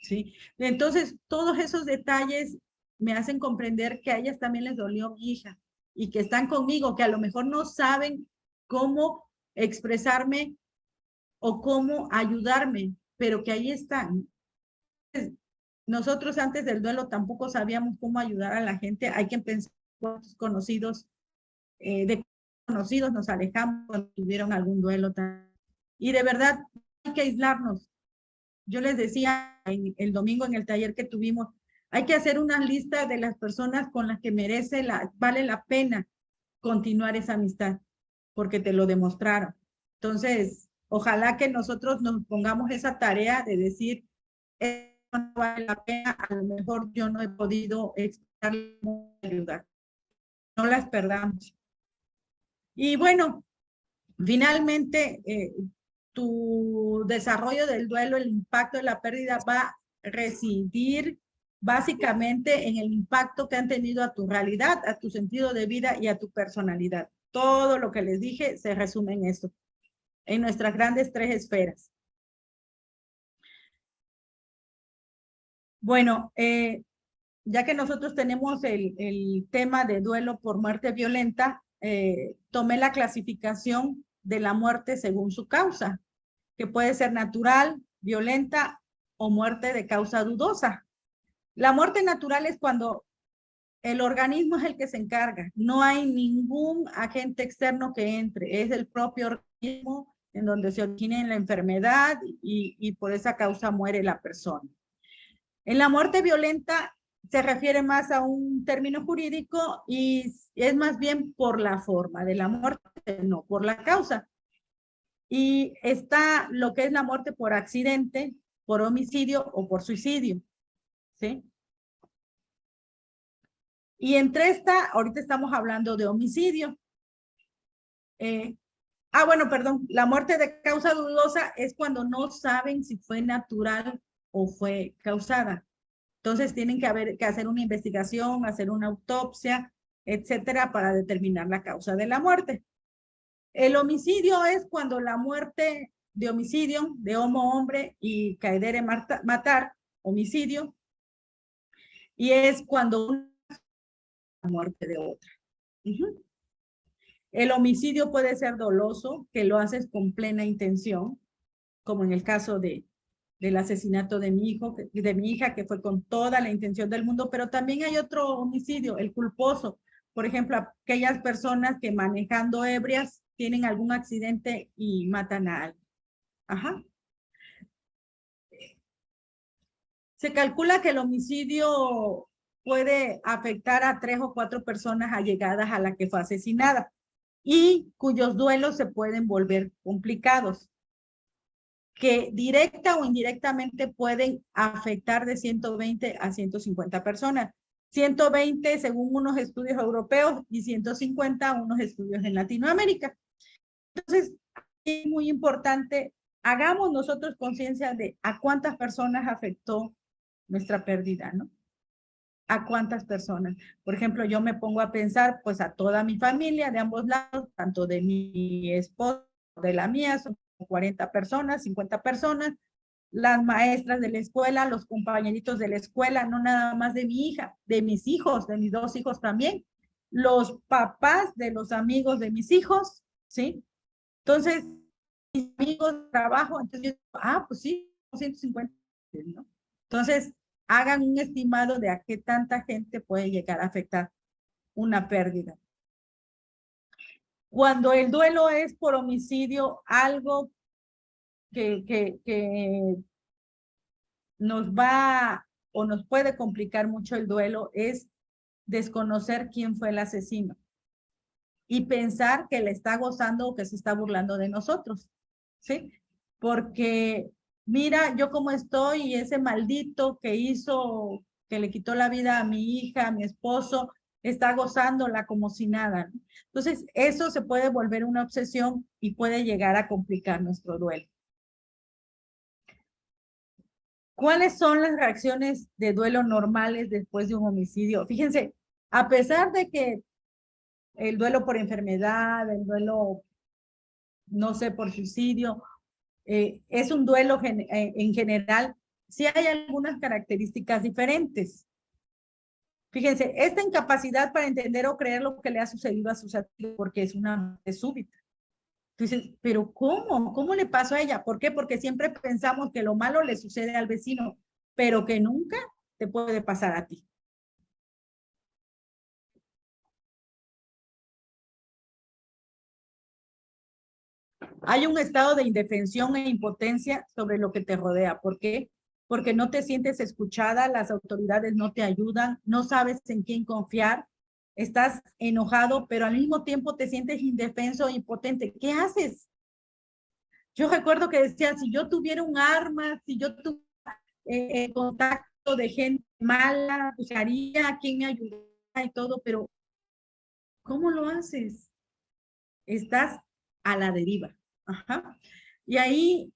¿Sí? Entonces, todos esos detalles me hacen comprender que a ellas también les dolió mi hija y que están conmigo, que a lo mejor no saben cómo expresarme o cómo ayudarme, pero que ahí están. Nosotros antes del duelo tampoco sabíamos cómo ayudar a la gente. Hay que pensar cuántos conocidos, de conocidos nos alejamos cuando tuvieron algún duelo. Y de verdad hay que aislarnos. Yo les decía el domingo en el taller que tuvimos, hay que hacer una lista de las personas con las que vale la pena continuar esa amistad, porque te lo demostraron. Entonces, ojalá que nosotros nos pongamos esa tarea de decir, no vale la pena, a lo mejor yo no he podido ayudar. No las perdamos. Y bueno, finalmente, tu desarrollo del duelo, el impacto de la pérdida va a residir básicamente en el impacto que han tenido a tu realidad, a tu sentido de vida y a tu personalidad. Todo lo que les dije se resume en esto, en nuestras grandes 3 esferas. Bueno, ya que nosotros tenemos el tema de duelo por muerte violenta, tomé la clasificación de la muerte según su causa, que puede ser natural, violenta o muerte de causa dudosa. La muerte natural es cuando el organismo es el que se encarga, no hay ningún agente externo que entre, es el propio organismo en donde se origina la enfermedad y por esa causa muere la persona. En la muerte violenta se refiere más a un término jurídico y es más bien por la forma de la muerte, no por la causa. Y está lo que es la muerte por accidente, por homicidio o por suicidio, ¿sí? Y entre esta, ahorita estamos hablando de homicidio. Bueno, perdón, la muerte de causa dudosa es cuando no saben si fue natural o fue causada. Entonces tienen que hacer una investigación, hacer una autopsia, etcétera, para determinar la causa de la muerte. El homicidio es cuando la muerte de homicidio, de homo hombre y caedere matar, homicidio, y es cuando una muerte de otra. El homicidio puede ser doloso, que lo haces con plena intención, como en el caso del asesinato de mi hijo, de mi hija, que fue con toda la intención del mundo, pero también hay otro homicidio, el culposo. Por ejemplo, aquellas personas que manejando ebrias tienen algún accidente y matan a alguien. Ajá. Se calcula que el homicidio puede afectar a 3 o 4 personas allegadas a la que fue asesinada y cuyos duelos se pueden volver complicados, que directa o indirectamente pueden afectar de 120 a 150 personas. 120 según unos estudios europeos y 150 unos estudios en Latinoamérica. Entonces, es muy importante, hagamos nosotros conciencia de a cuántas personas afectó nuestra pérdida, ¿no? ¿A cuántas personas? Por ejemplo, yo me pongo a pensar, pues a toda mi familia de ambos lados, tanto de mi esposo, de la mía, son 40 personas, 50 personas, las maestras de la escuela, los compañeritos de la escuela, no nada más de mi hija, de mis hijos, de mis 2 hijos también, los papás de los amigos de mis hijos, ¿sí? Entonces, mis amigos de trabajo, entonces yo, pues sí, 150, ¿no? Entonces, hagan un estimado de a qué tanta gente puede llegar a afectar una pérdida. Cuando el duelo es por homicidio, algo que nos va o nos puede complicar mucho el duelo es desconocer quién fue el asesino y pensar que le está gozando o que se está burlando de nosotros, ¿sí? Porque mira yo cómo estoy y ese maldito que hizo, que le quitó la vida a mi hija, a mi esposo, está gozándola como si nada, ¿no? Entonces, eso se puede volver una obsesión y puede llegar a complicar nuestro duelo. ¿Cuáles son las reacciones de duelo normales después de un homicidio? Fíjense, a pesar de que el duelo por enfermedad, el duelo, no sé, por suicidio, es un duelo en general, sí hay algunas características diferentes. Fíjense, esta incapacidad para entender o creer lo que le ha sucedido a sus amigos, porque es una muerte súbita. Entonces, pero ¿cómo? ¿Cómo le pasó a ella? ¿Por qué? Porque siempre pensamos que lo malo le sucede al vecino, pero que nunca te puede pasar a ti. Hay un estado de indefensión e impotencia sobre lo que te rodea. ¿Por qué? Porque no te sientes escuchada, las autoridades no te ayudan, no sabes en quién confiar, estás enojado, pero al mismo tiempo te sientes indefenso e impotente. ¿Qué haces? Yo recuerdo que decían, si yo tuviera un arma, si yo tuviera contacto de gente mala, buscaría a quien me ayudara y todo, pero ¿cómo lo haces? Estás a la deriva. Ajá. Y ahí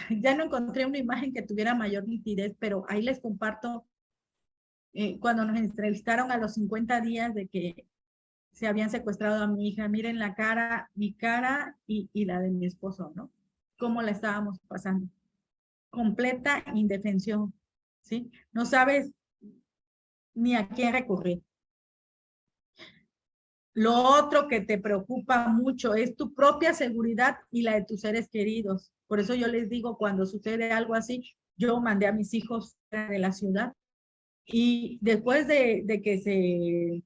ya no encontré una imagen que tuviera mayor nitidez, pero ahí les comparto cuando nos entrevistaron a los 50 días de que se habían secuestrado a mi hija. Miren la cara, mi cara y la de mi esposo, ¿no? Cómo la estábamos pasando. Completa indefensión, ¿sí? No sabes ni a quién recurrir. Lo otro que te preocupa mucho es tu propia seguridad y la de tus seres queridos. Por eso yo les digo, cuando sucede algo así, yo mandé a mis hijos fuera de la ciudad y después de que se,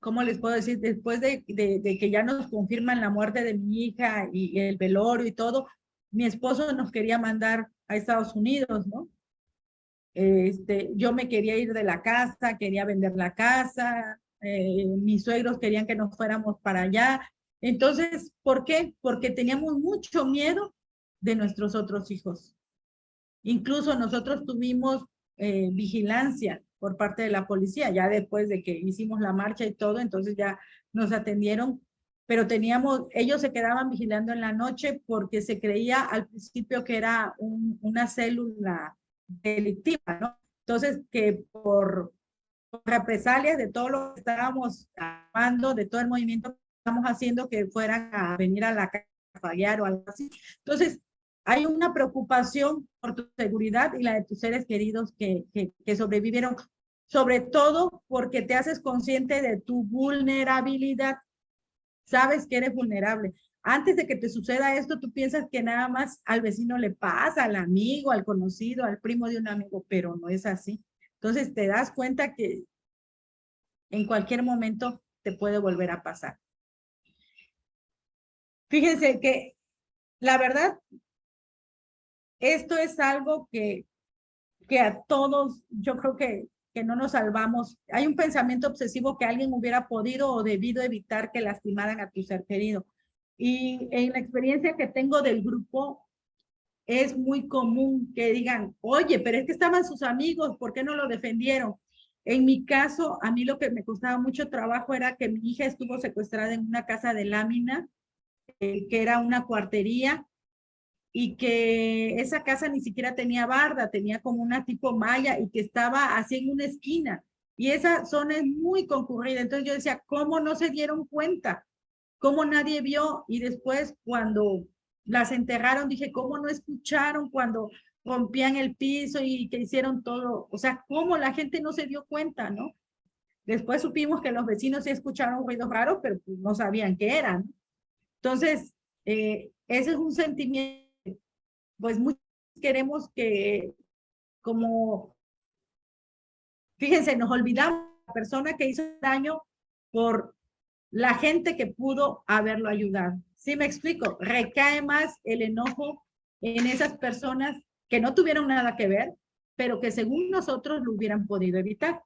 ¿cómo les puedo decir? Después de que ya nos confirman la muerte de mi hija y el velorio y todo, mi esposo nos quería mandar a Estados Unidos, ¿no? Yo me quería ir de la casa, quería vender la casa, mis suegros querían que nos fuéramos para allá. Entonces, ¿por qué? Porque teníamos mucho miedo de nuestros otros hijos. Incluso nosotros tuvimos vigilancia por parte de la policía, ya después de que hicimos la marcha y todo, entonces ya nos atendieron, pero ellos se quedaban vigilando en la noche porque se creía al principio que era una célula delictiva, ¿no? Entonces, que por represalias de todo lo que estábamos armando, de todo el movimiento que estamos haciendo, que fueran a venir a la casa a fallar o algo así. Entonces, hay una preocupación por tu seguridad y la de tus seres queridos que sobrevivieron, sobre todo porque te haces consciente de tu vulnerabilidad. Sabes que eres vulnerable. Antes de que te suceda esto, tú piensas que nada más al vecino le pasa, al amigo, al conocido, al primo de un amigo, pero no es así. Entonces te das cuenta que en cualquier momento te puede volver a pasar. Fíjense que la verdad, esto es algo que a todos, yo creo que no nos salvamos. Hay un pensamiento obsesivo que alguien hubiera podido o debido evitar que lastimaran a tu ser querido. Y en la experiencia que tengo del grupo, es muy común que digan, oye, pero es que estaban sus amigos, ¿por qué no lo defendieron? En mi caso, a mí lo que me costaba mucho trabajo era que mi hija estuvo secuestrada en una casa de lámina, que era una cuartería, y que esa casa ni siquiera tenía barda, tenía como una tipo malla y que estaba así en una esquina. Y esa zona es muy concurrida. Entonces yo decía, ¿cómo no se dieron cuenta? ¿Cómo nadie vio? Y después cuando las enterraron, dije, ¿cómo no escucharon cuando rompían el piso y que hicieron todo? O sea, ¿cómo la gente no se dio cuenta, no? Después supimos que los vecinos sí escucharon ruidos raros, pero pues no sabían qué eran. Entonces, ese es un sentimiento, pues muchos queremos que, como, fíjense, nos olvidamos de la persona que hizo daño por la gente que pudo haberlo ayudado. ¿Sí me explico? Recae más el enojo en esas personas que no tuvieron nada que ver, pero que según nosotros lo hubieran podido evitar.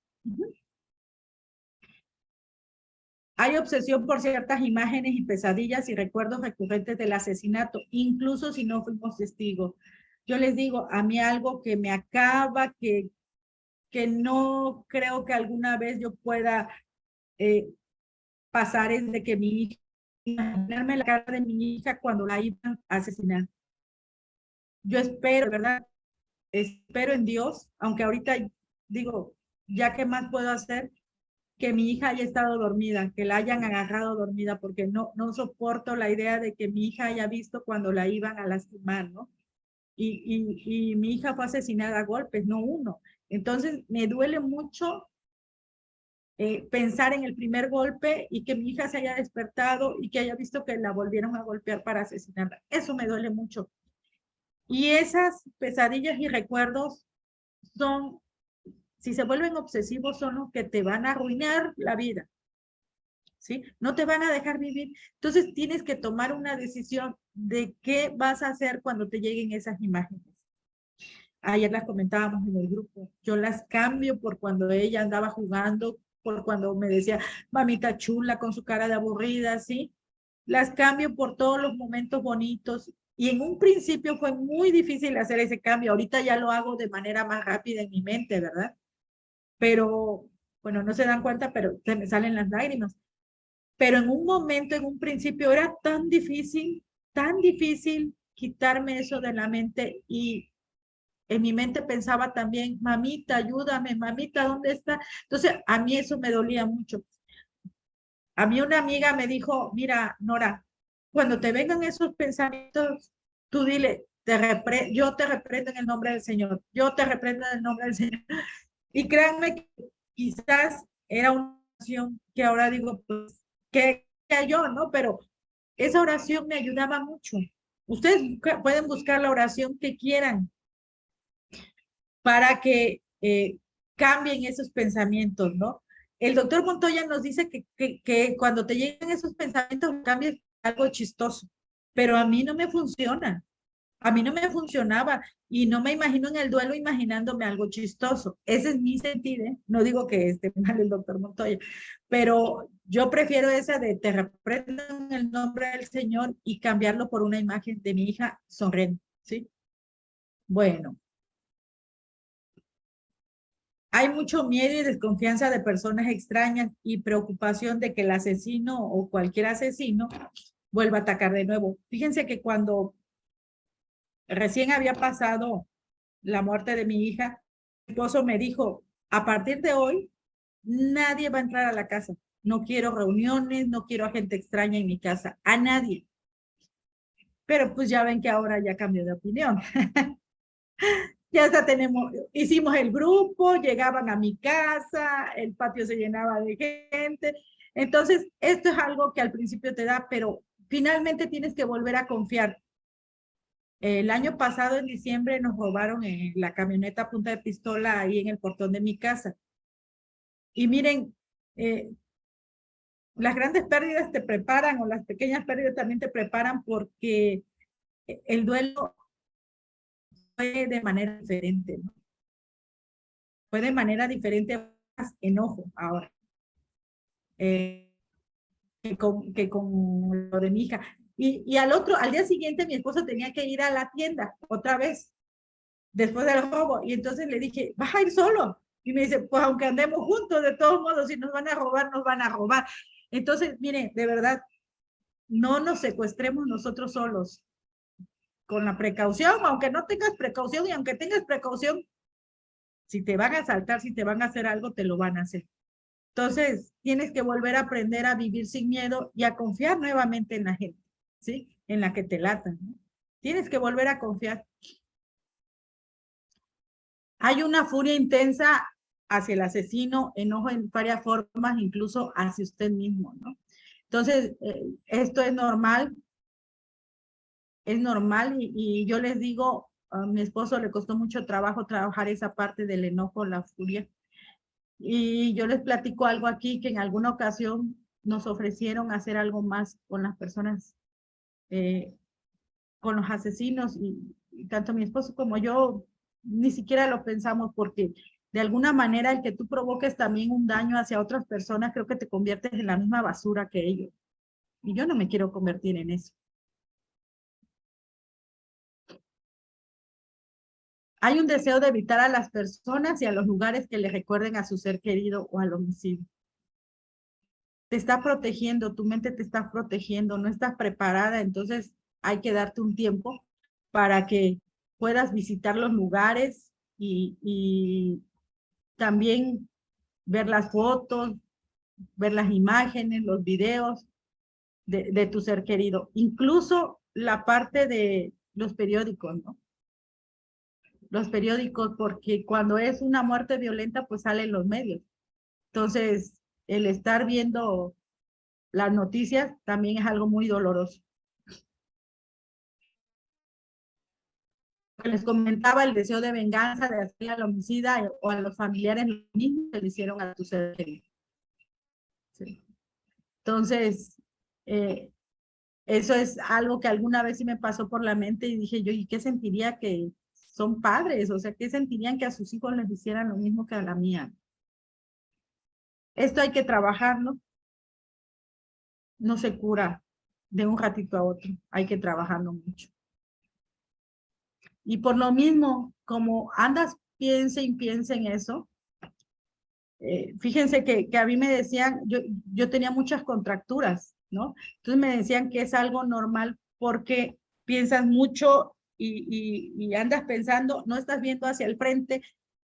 Hay obsesión por ciertas imágenes y pesadillas y recuerdos recurrentes del asesinato, incluso si no fuimos testigos. Yo les digo, a mí algo que me acaba, que no creo que alguna vez yo pueda pasar es de que mi hija, imaginarme la cara de mi hija cuando la iban a asesinar. Yo espero, ¿verdad? Espero en Dios, aunque ahorita digo, ya qué más puedo hacer, que mi hija haya estado dormida, que la hayan agarrado dormida, porque no soporto la idea de que mi hija haya visto cuando la iban a lastimar, ¿no? Y mi hija fue asesinada a golpes, no uno. Entonces me duele mucho pensar en el primer golpe y que mi hija se haya despertado y que haya visto que la volvieron a golpear para asesinarla. Eso me duele mucho. Y esas pesadillas y recuerdos son, si se vuelven obsesivos, son los que te van a arruinar la vida, ¿sí? No te van a dejar vivir. Entonces tienes que tomar una decisión de qué vas a hacer cuando te lleguen esas imágenes. Ayer las comentábamos en el grupo. Yo las cambio por cuando ella andaba jugando, por cuando me decía, mamita chula, con su cara de aburrida, ¿sí? Las cambio por todos los momentos bonitos. Y en un principio fue muy difícil hacer ese cambio. Ahorita ya lo hago de manera más rápida en mi mente, ¿verdad? Pero, bueno, no se dan cuenta, pero se me salen las lágrimas. Pero en un momento, en un principio, era tan difícil quitarme eso de la mente y en mi mente pensaba también, mamita, ayúdame, mamita, ¿dónde está? Entonces, a mí eso me dolía mucho. A mí una amiga me dijo, mira, Nora, cuando te vengan esos pensamientos, tú dile, yo te reprendo en el nombre del Señor, yo te reprendo en el nombre del Señor. Y créanme que quizás era una oración que ahora digo, pues, que yo, ¿no? Pero esa oración me ayudaba mucho. Ustedes pueden buscar la oración que quieran para que cambien esos pensamientos, ¿no? El doctor Montoya nos dice que cuando te llegan esos pensamientos cambies algo chistoso, pero a mí no me funciona. A mí no me funcionaba y no me imagino en el duelo imaginándome algo chistoso. Ese es mi sentir, ¿eh? No digo que esté mal el doctor Montoya, pero yo prefiero esa de te reprendo en el nombre del Señor y cambiarlo por una imagen de mi hija sonriendo, ¿sí? Bueno, hay mucho miedo y desconfianza de personas extrañas y preocupación de que el asesino o cualquier asesino vuelva a atacar de nuevo. Fíjense que cuando recién había pasado la muerte de mi hija, mi esposo me dijo, a partir de hoy, nadie va a entrar a la casa. No quiero reuniones, no quiero a gente extraña en mi casa, a nadie. Pero pues ya ven que ahora ya cambió de opinión. Ya hasta hicimos el grupo, llegaban a mi casa, el patio se llenaba de gente. Entonces, esto es algo que al principio te da, pero finalmente tienes que volver a confiar. El año pasado, en diciembre, nos robaron en la camioneta a punta de pistola ahí en el portón de mi casa. Y miren, las grandes pérdidas te preparan o las pequeñas pérdidas también te preparan porque el duelo fue de manera diferente, ¿no? Fue de manera diferente, más enojo ahora, que con lo de mi hija. Al día siguiente mi esposo tenía que ir a la tienda otra vez, después del robo, y entonces le dije, ¿vas a ir solo? Y me dice, pues aunque andemos juntos, de todos modos, si nos van a robar, nos van a robar. Entonces, miren, de verdad, no nos secuestremos nosotros solos, con la precaución, aunque no tengas precaución y aunque tengas precaución, si te van a asaltar, si te van a hacer algo, te lo van a hacer. Entonces, tienes que volver a aprender a vivir sin miedo y a confiar nuevamente en la gente, ¿sí? En la que te latan, ¿no? Tienes que volver a confiar. Hay una furia intensa hacia el asesino, enojo en varias formas, incluso hacia usted mismo, ¿no? Entonces, esto es normal y yo les digo, a mi esposo le costó mucho trabajo trabajar esa parte del enojo, la furia. Y yo les platico algo aquí que en alguna ocasión nos ofrecieron hacer algo más con las personas, con los asesinos y tanto mi esposo como yo ni siquiera lo pensamos porque de alguna manera el que tú provoques también un daño hacia otras personas, creo que te conviertes en la misma basura que ellos. Y yo no me quiero convertir en eso. Hay un deseo de evitar a las personas y a los lugares que le recuerden a su ser querido o al homicidio. Te está protegiendo, tu mente te está protegiendo, no estás preparada, entonces hay que darte un tiempo para que puedas visitar los lugares y también ver las fotos, ver las imágenes, los videos de tu ser querido, incluso la parte de los periódicos, ¿no? Los periódicos, porque cuando es una muerte violenta, pues salen los medios. Entonces, el estar viendo las noticias también es algo muy doloroso. Les comentaba el deseo de venganza, de hacer al homicida o a los familiares lo mismo que le hicieron a tu ser querido. Sí. Entonces, eso es algo que alguna vez sí me pasó por la mente y dije yo, ¿y qué sentiría que son padres? O sea, ¿qué sentirían que a sus hijos les hicieran lo mismo que a la mía? Esto hay que trabajarlo, no se cura de un ratito a otro, hay que trabajarlo mucho. Y por lo mismo, como andas, piense y piense en eso, fíjense que a mí me decían, yo tenía muchas contracturas, ¿no? Entonces me decían que es algo normal porque piensas mucho y andas pensando, no estás viendo hacia el frente,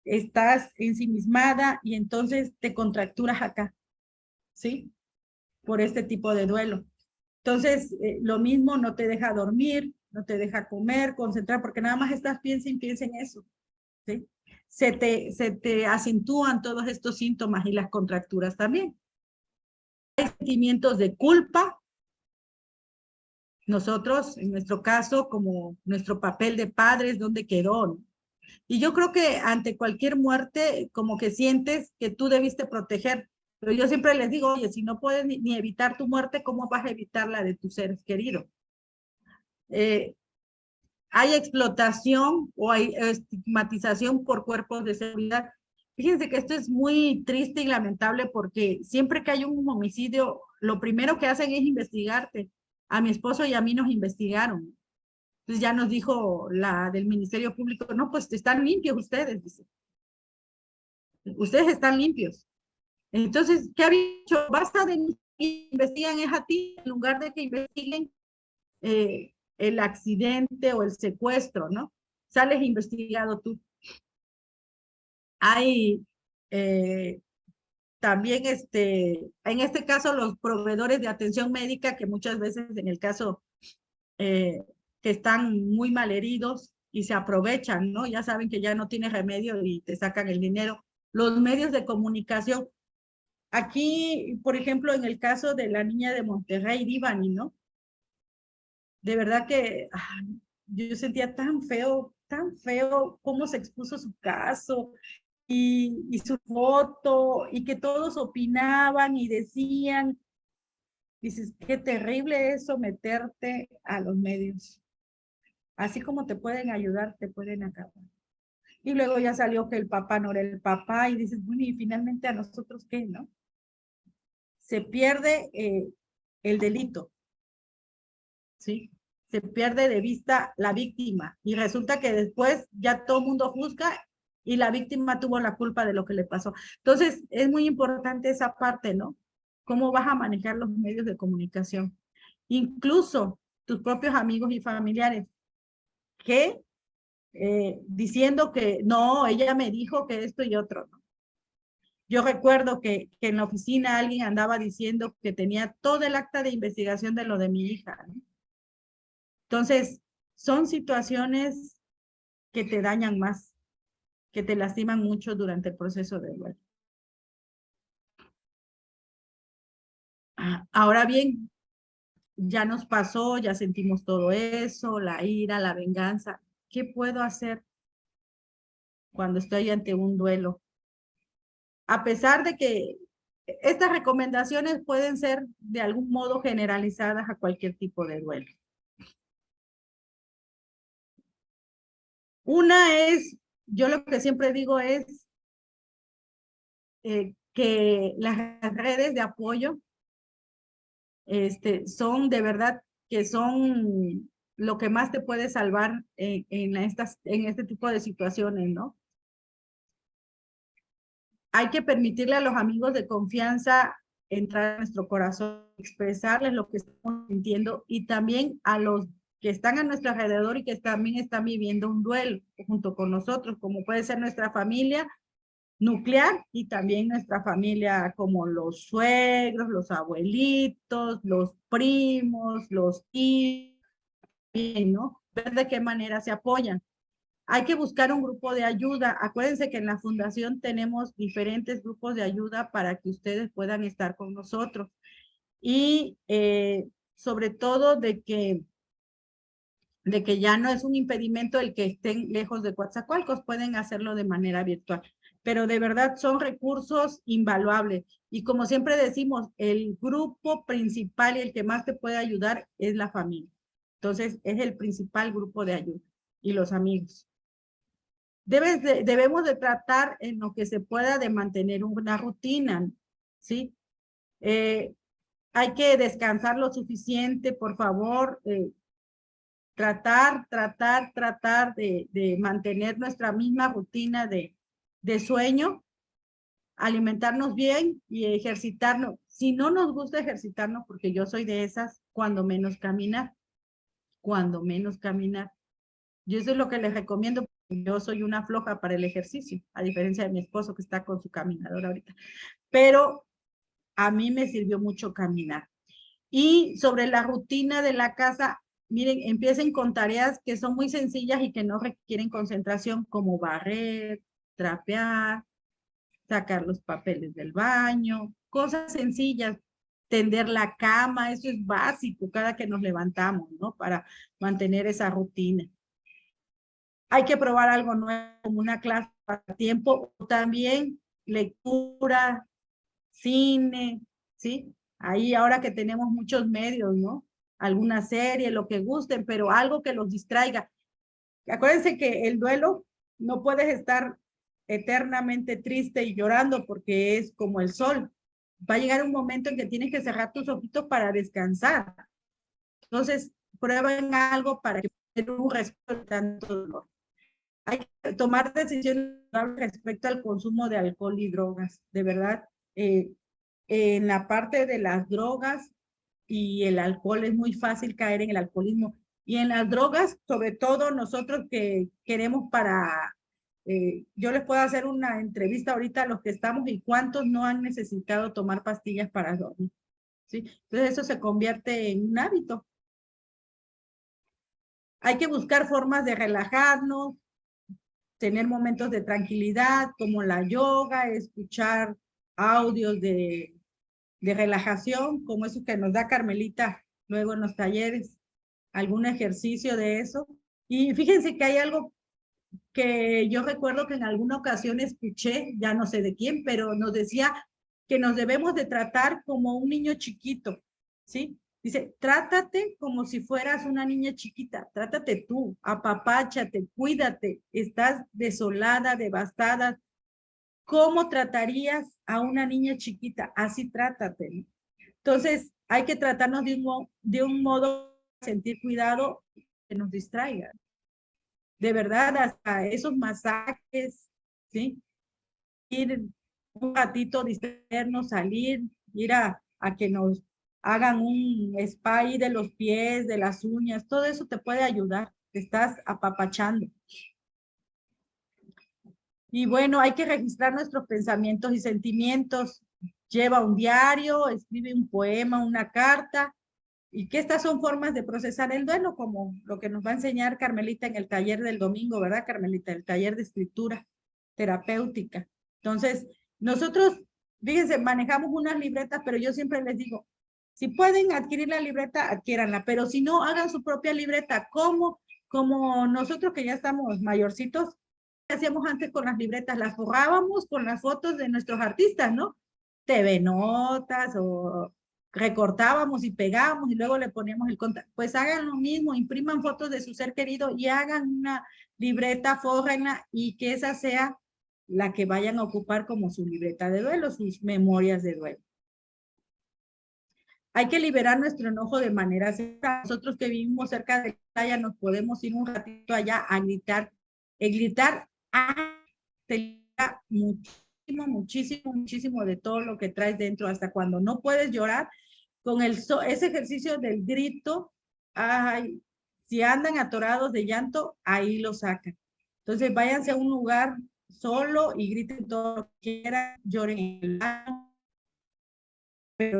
estás ensimismada y entonces te contracturas acá, ¿sí? Por este tipo de duelo. Entonces, lo mismo no te deja dormir, no te deja comer, concentrar, porque nada más estás piensa en eso, ¿sí? Se te acentúan todos estos síntomas y las contracturas también. Hay sentimientos de culpa. Nosotros, en nuestro caso, como nuestro papel de padres, ¿dónde quedó? ¿No? Y yo creo que ante cualquier muerte, como que sientes que tú debiste proteger. Pero yo siempre les digo, oye, si no puedes ni evitar tu muerte, ¿cómo vas a evitar la de tus seres queridos? Hay explotación o hay estigmatización por cuerpos de seguridad. Fíjense que esto es muy triste y lamentable porque siempre que hay un homicidio, lo primero que hacen es investigarte. A mi esposo y a mí nos investigaron. Entonces ya nos dijo la del Ministerio Público, no, pues están limpios ustedes, dice. Ustedes están limpios. Entonces, ¿qué había hecho? Basta de investigan es a ti, en lugar de que investiguen el accidente o el secuestro, ¿no? Sales investigado tú. Hay también, en este caso, los proveedores de atención médica, que muchas veces en el caso que están muy malheridos y se aprovechan, ¿no? Ya saben que ya no tiene remedio y te sacan el dinero. Los medios de comunicación. Aquí, por ejemplo, en el caso de la niña de Monterrey, Divani, ¿no? De verdad que yo sentía tan feo cómo se expuso su caso y su foto y que todos opinaban y decían, dices, qué terrible es someterte a los medios. Así como te pueden ayudar, te pueden acabar. Y luego ya salió que el papá no era el papá y dices, bueno, y finalmente a nosotros qué, ¿no? Se pierde el delito, ¿sí? Se pierde de vista la víctima y resulta que después ya todo el mundo juzga y la víctima tuvo la culpa de lo que le pasó. Entonces, es muy importante esa parte, ¿no? ¿Cómo vas a manejar los medios de comunicación? Incluso tus propios amigos y familiares, que diciendo que no, ella me dijo que esto y otro, ¿no? Yo recuerdo que en la oficina alguien andaba diciendo que tenía todo el acta de investigación de lo de mi hija, ¿no? Entonces, son situaciones que te dañan más, que te lastiman mucho durante el proceso de duelo. Ahora bien, ya nos pasó, ya sentimos todo eso, la ira, la venganza. ¿Qué puedo hacer cuando estoy ante un duelo? A pesar de que estas recomendaciones pueden ser de algún modo generalizadas a cualquier tipo de duelo. Una es, yo lo que siempre digo es que las redes de apoyo son de verdad que son lo que más te puede salvar en este tipo de situaciones, ¿no? Hay que permitirle a los amigos de confianza entrar a nuestro corazón, expresarles lo que estamos sintiendo y también a los que están a nuestro alrededor y que también están viviendo un duelo junto con nosotros, como puede ser nuestra familia nuclear y también nuestra familia como los suegros, los abuelitos, los primos, los tíos, ¿no? Ver de qué manera se apoyan. Hay que buscar un grupo de ayuda. Acuérdense que en la fundación tenemos diferentes grupos de ayuda para que ustedes puedan estar con nosotros. Y sobre todo de que ya no es un impedimento el que estén lejos de Coatzacoalcos, pueden hacerlo de manera virtual. Pero de verdad son recursos invaluables. Y como siempre decimos, el grupo principal y el que más te puede ayudar es la familia. Entonces, es el principal grupo de ayuda y los amigos. Debemos de tratar en lo que se pueda de mantener una rutina, ¿sí? Hay que descansar lo suficiente, por favor, tratar de mantener nuestra misma rutina de sueño, alimentarnos bien y ejercitarnos. Si no nos gusta ejercitarnos, porque yo soy de esas, cuando menos caminar. cuando menos caminar. Yo eso es lo que les recomiendo. Yo soy una floja para el ejercicio, a diferencia de mi esposo que está con su caminadora ahorita. Pero a mí me sirvió mucho caminar. Y sobre la rutina de la casa, miren, empiecen con tareas que son muy sencillas y que no requieren concentración, como barrer, trapear, sacar los papeles del baño, cosas sencillas, tender la cama, eso es básico cada que nos levantamos, ¿no? Para mantener esa rutina. Hay que probar algo nuevo, como una clase para tiempo, o también lectura, cine, ¿sí? Ahí ahora que tenemos muchos medios, ¿no? Alguna serie, lo que gusten, pero algo que los distraiga. Acuérdense que el duelo no puedes estar eternamente triste y llorando porque es como el sol. Va a llegar un momento en que tienes que cerrar tus ojitos para descansar. Entonces, prueben algo para que tengan un respeto de tanto dolor. Hay que tomar decisiones respecto al consumo de alcohol y drogas. De verdad, en la parte de las drogas y el alcohol es muy fácil caer en el alcoholismo. Y en las drogas, sobre todo nosotros que queremos yo les puedo hacer una entrevista ahorita a los que estamos y cuántos no han necesitado tomar pastillas para dormir, ¿sí? Entonces eso se convierte en un hábito. Hay que buscar formas de relajarnos, tener momentos de tranquilidad como la yoga, escuchar audios de relajación, como esos que nos da Carmelita luego en los talleres, algún ejercicio de eso. Y fíjense que hay algo que yo recuerdo que en alguna ocasión escuché, ya no sé de quién, pero nos decía que nos debemos de tratar como un niño chiquito, ¿sí? Dice, trátate como si fueras una niña chiquita, trátate tú, apapáchate, cuídate, estás desolada, devastada. ¿Cómo tratarías a una niña chiquita? Así trátate, ¿no? Entonces, hay que tratarnos de un modo de sentir cuidado que nos distraiga. De verdad, hasta esos masajes, ¿sí? Ir un ratito, distraernos, salir, ir a que nos hagan un spa ahí de los pies, de las uñas, todo eso te puede ayudar, te estás apapachando. Y bueno, hay que registrar nuestros pensamientos y sentimientos. Lleva un diario, escribe un poema, una carta, y que estas son formas de procesar el duelo, como lo que nos va a enseñar Carmelita en el taller del domingo, ¿verdad, Carmelita? El taller de escritura terapéutica. Entonces, nosotros, fíjense, manejamos unas libretas, pero yo siempre les digo, si pueden adquirir la libreta, adquiéranla, pero si no, hagan su propia libreta. ¿Cómo? Como nosotros que ya estamos mayorcitos, ¿qué hacíamos antes con las libretas? Las forrábamos con las fotos de nuestros artistas, ¿no? TV Notas o recortábamos y pegábamos y luego le poníamos el contacto. Pues hagan lo mismo, impriman fotos de su ser querido y hagan una libreta, fórrenla y que esa sea la que vayan a ocupar como su libreta de duelo, sus memorias de duelo. Hay que liberar nuestro enojo de manera segura. Nosotros que vivimos cerca de la playa nos podemos ir un ratito allá a gritar. El gritar te libera muchísimo de todo lo que traes dentro, hasta cuando no puedes llorar, con ese ejercicio del grito, ay, si andan atorados de llanto, ahí lo sacan. Entonces váyanse a un lugar solo y griten todo lo que quieran, lloren en el baño, pero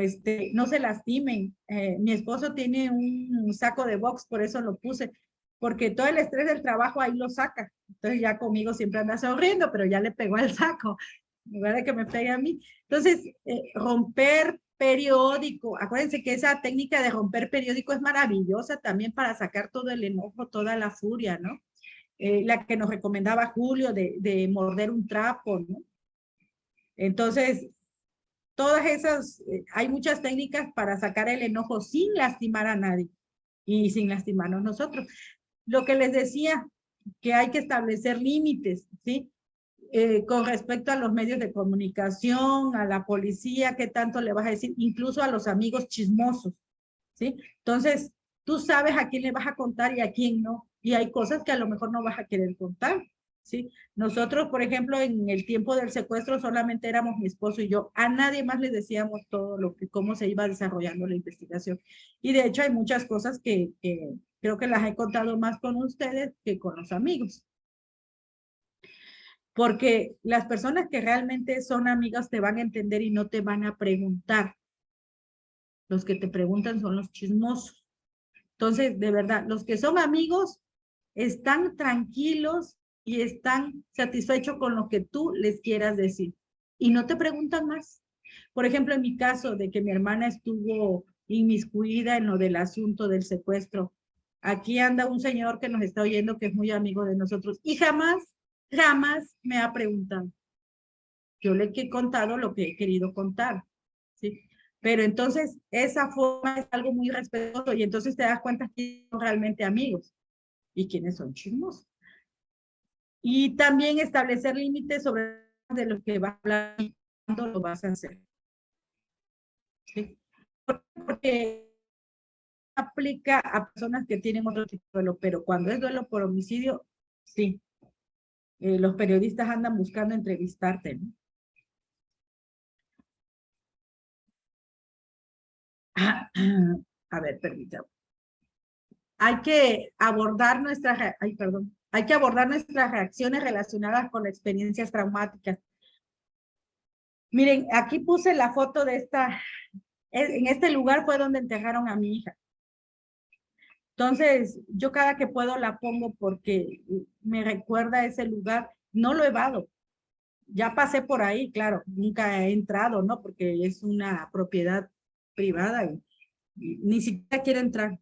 no se lastimen. Mi esposo tiene un saco de box, por eso lo puse, porque todo el estrés del trabajo ahí lo saca. Entonces ya conmigo siempre anda sonriendo, pero ya le pegó al saco, en lugar de que me pegue a mí. Entonces, romper periódico, acuérdense que esa técnica de romper periódico es maravillosa también para sacar todo el enojo, toda la furia, ¿no? La que nos recomendaba Julio de morder un trapo, ¿no? Entonces, todas esas, hay muchas técnicas para sacar el enojo sin lastimar a nadie y sin lastimarnos nosotros. Lo que les decía, que hay que establecer límites, ¿sí? Con respecto a los medios de comunicación, a la policía, qué tanto le vas a decir, incluso a los amigos chismosos, ¿sí? Entonces, tú sabes a quién le vas a contar y a quién no, y hay cosas que a lo mejor no vas a querer contar, ¿sí? Nosotros, por ejemplo, en el tiempo del secuestro solamente éramos mi esposo y yo, a nadie más le decíamos todo cómo se iba desarrollando la investigación, y de hecho hay muchas cosas que creo que las he contado más con ustedes que con los amigos. Porque las personas que realmente son amigas te van a entender y no te van a preguntar. Los que te preguntan son los chismosos. Entonces, de verdad, los que son amigos están tranquilos y están satisfechos con lo que tú les quieras decir. Y no te preguntan más. Por ejemplo, en mi caso de que mi hermana estuvo inmiscuida en lo del asunto del secuestro. Aquí anda un señor que nos está oyendo que es muy amigo de nosotros y jamás me ha preguntado. Yo le he contado lo que he querido contar, ¿sí? Pero entonces esa forma es algo muy respetuoso y entonces te das cuenta que son realmente amigos y quiénes son chismosos. Y también establecer límites sobre de lo que vas a hablar y cuándo lo vas a hacer. ¿Sí? Porque aplica a personas que tienen otro tipo de duelo, pero cuando es duelo por homicidio, sí. Los periodistas andan buscando entrevistarte, ¿no? A ver, permítame. Hay que abordar hay que abordar nuestras reacciones relacionadas con experiencias traumáticas. Miren, aquí puse la foto de en este lugar fue donde enterraron a mi hija. Entonces, yo cada que puedo la pongo porque me recuerda a ese lugar. No lo evado. Ya pasé por ahí, claro, nunca he entrado, ¿no? Porque es una propiedad privada y ni siquiera quiero entrar.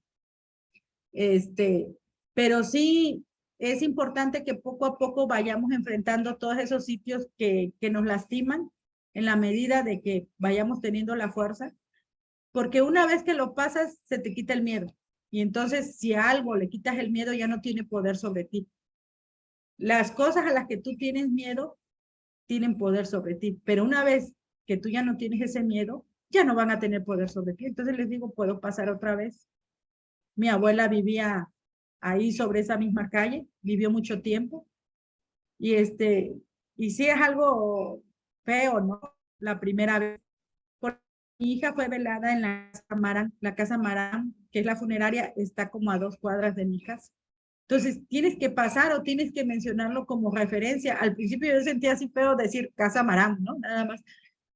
Pero sí es importante que poco a poco vayamos enfrentando todos esos sitios que nos lastiman en la medida de que vayamos teniendo la fuerza, porque una vez que lo pasas, se te quita el miedo. Y entonces, si a algo le quitas el miedo, ya no tiene poder sobre ti. Las cosas a las que tú tienes miedo tienen poder sobre ti, pero una vez que tú ya no tienes ese miedo, ya no van a tener poder sobre ti. Entonces les digo, puedo pasar otra vez. Mi abuela vivía ahí sobre esa misma calle, vivió mucho tiempo, y y sí es algo feo, ¿no? La primera vez. Porque mi hija fue velada en la casa Marán, que es la funeraria, está como a 2 cuadras de mi casa. Entonces, tienes que pasar o tienes que mencionarlo como referencia. Al principio yo sentía así feo decir Casa Marán, ¿no? Nada más.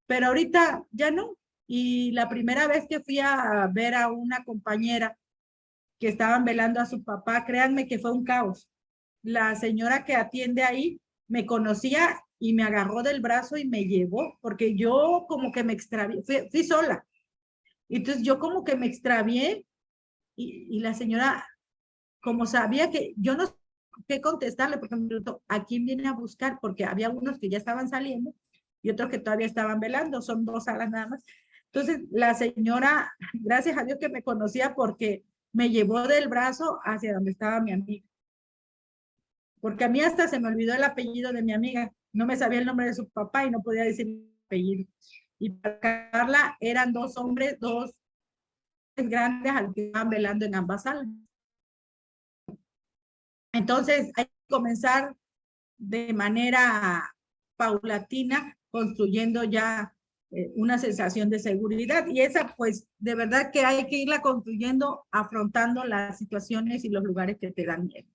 Pero ahorita ya no. Y la primera vez que fui a ver a una compañera que estaban velando a su papá, créanme que fue un caos. La señora que atiende ahí me conocía y me agarró del brazo y me llevó, porque yo como que me extravié, fui sola. Entonces yo como que me extravié y la señora, como sabía que yo no sé qué contestarle, porque me preguntó, ¿a quién viene a buscar? Porque había unos que ya estaban saliendo y otros que todavía estaban velando, son 2 salas nada más. Entonces la señora, gracias a Dios que me conocía porque me llevó del brazo hacia donde estaba mi amiga. Porque a mí hasta se me olvidó el apellido de mi amiga. No me sabía el nombre de su papá y no podía decir el apellido. Y para Carla eran 2 hombres, 2 grandes al que estaban velando en ambas salas. Entonces hay que comenzar de manera paulatina construyendo ya una sensación de seguridad y esa pues de verdad que hay que irla construyendo afrontando las situaciones y los lugares que te dan miedo.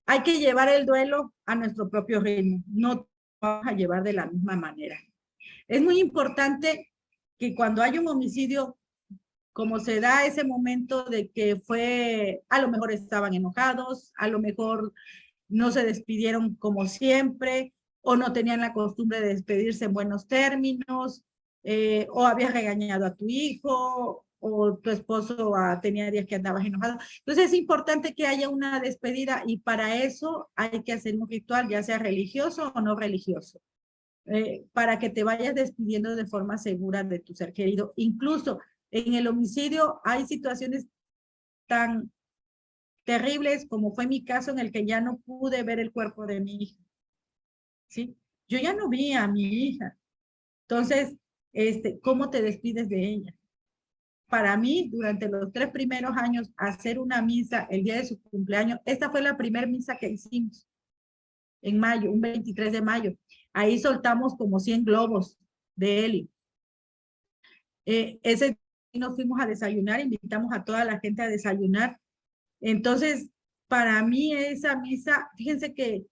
Hay que llevar el duelo a nuestro propio ritmo, no vamos a llevar de la misma manera. Es muy importante que cuando hay un homicidio, como se da ese momento de que fue, a lo mejor estaban enojados, a lo mejor no se despidieron como siempre, o no tenían la costumbre de despedirse en buenos términos, o habías regañado a tu hijo, o tu esposo tenía días que andabas enojado. Entonces es importante que haya una despedida y para eso hay que hacer un ritual, ya sea religioso o no religioso, para que te vayas despidiendo de forma segura de tu ser querido. Incluso en el homicidio hay situaciones tan terribles como fue mi caso en el que ya no pude ver el cuerpo de mi hija. ¿Sí? Yo ya no vi a mi hija. Entonces, ¿cómo te despides de ella? Para mí, durante los 3 primeros años, hacer una misa el día de su cumpleaños, esta fue la primera misa que hicimos en mayo, un 23 de mayo. Ahí soltamos como 100 globos de helio. Ese nos fuimos a desayunar, invitamos a toda la gente a desayunar. Entonces, para mí esa misa, fíjense que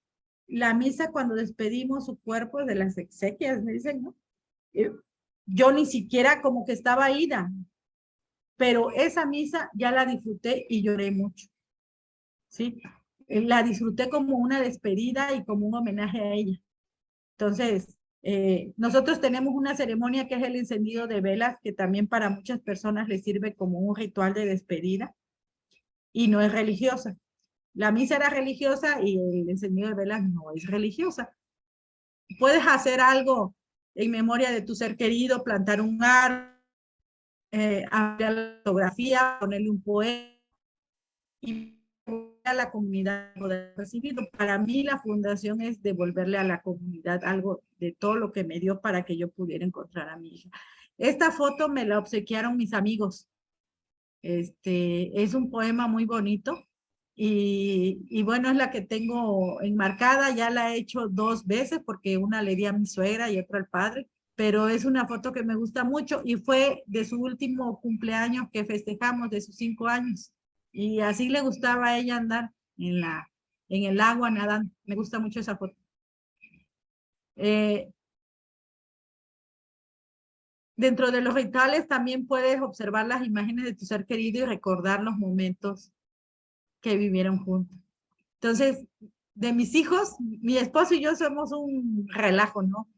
la misa cuando despedimos su cuerpo de las exequias, me dicen, ¿no? Yo ni siquiera como que estaba ida, pero esa misa ya la disfruté y lloré mucho, ¿sí? La disfruté como una despedida y como un homenaje a ella. Entonces, nosotros tenemos una ceremonia que es el encendido de velas, que también para muchas personas les sirve como un ritual de despedida y no es religiosa. La misa era religiosa y el encendido de velas no es religiosa. Puedes hacer algo en memoria de tu ser querido, plantar un árbol, ampliar la fotografía, ponerle un poema y a la comunidad poder recibirlo. Para mí la fundación es devolverle a la comunidad algo de todo lo que me dio para que yo pudiera encontrar a mi hija. Esta foto me la obsequiaron mis amigos. Es un poema muy bonito y bueno, es la que tengo enmarcada. Ya la he hecho 2 veces porque una le di a mi suegra y otra al padre, pero es una foto que me gusta mucho y fue de su último cumpleaños que festejamos, de sus 5 años. Y así le gustaba a ella andar en el agua nadando. Me gusta mucho esa foto. Dentro de los rituales también puedes observar las imágenes de tu ser querido y recordar los momentos que vivieron juntos. Entonces, de mis hijos, mi esposo y yo somos un relajo, ¿no?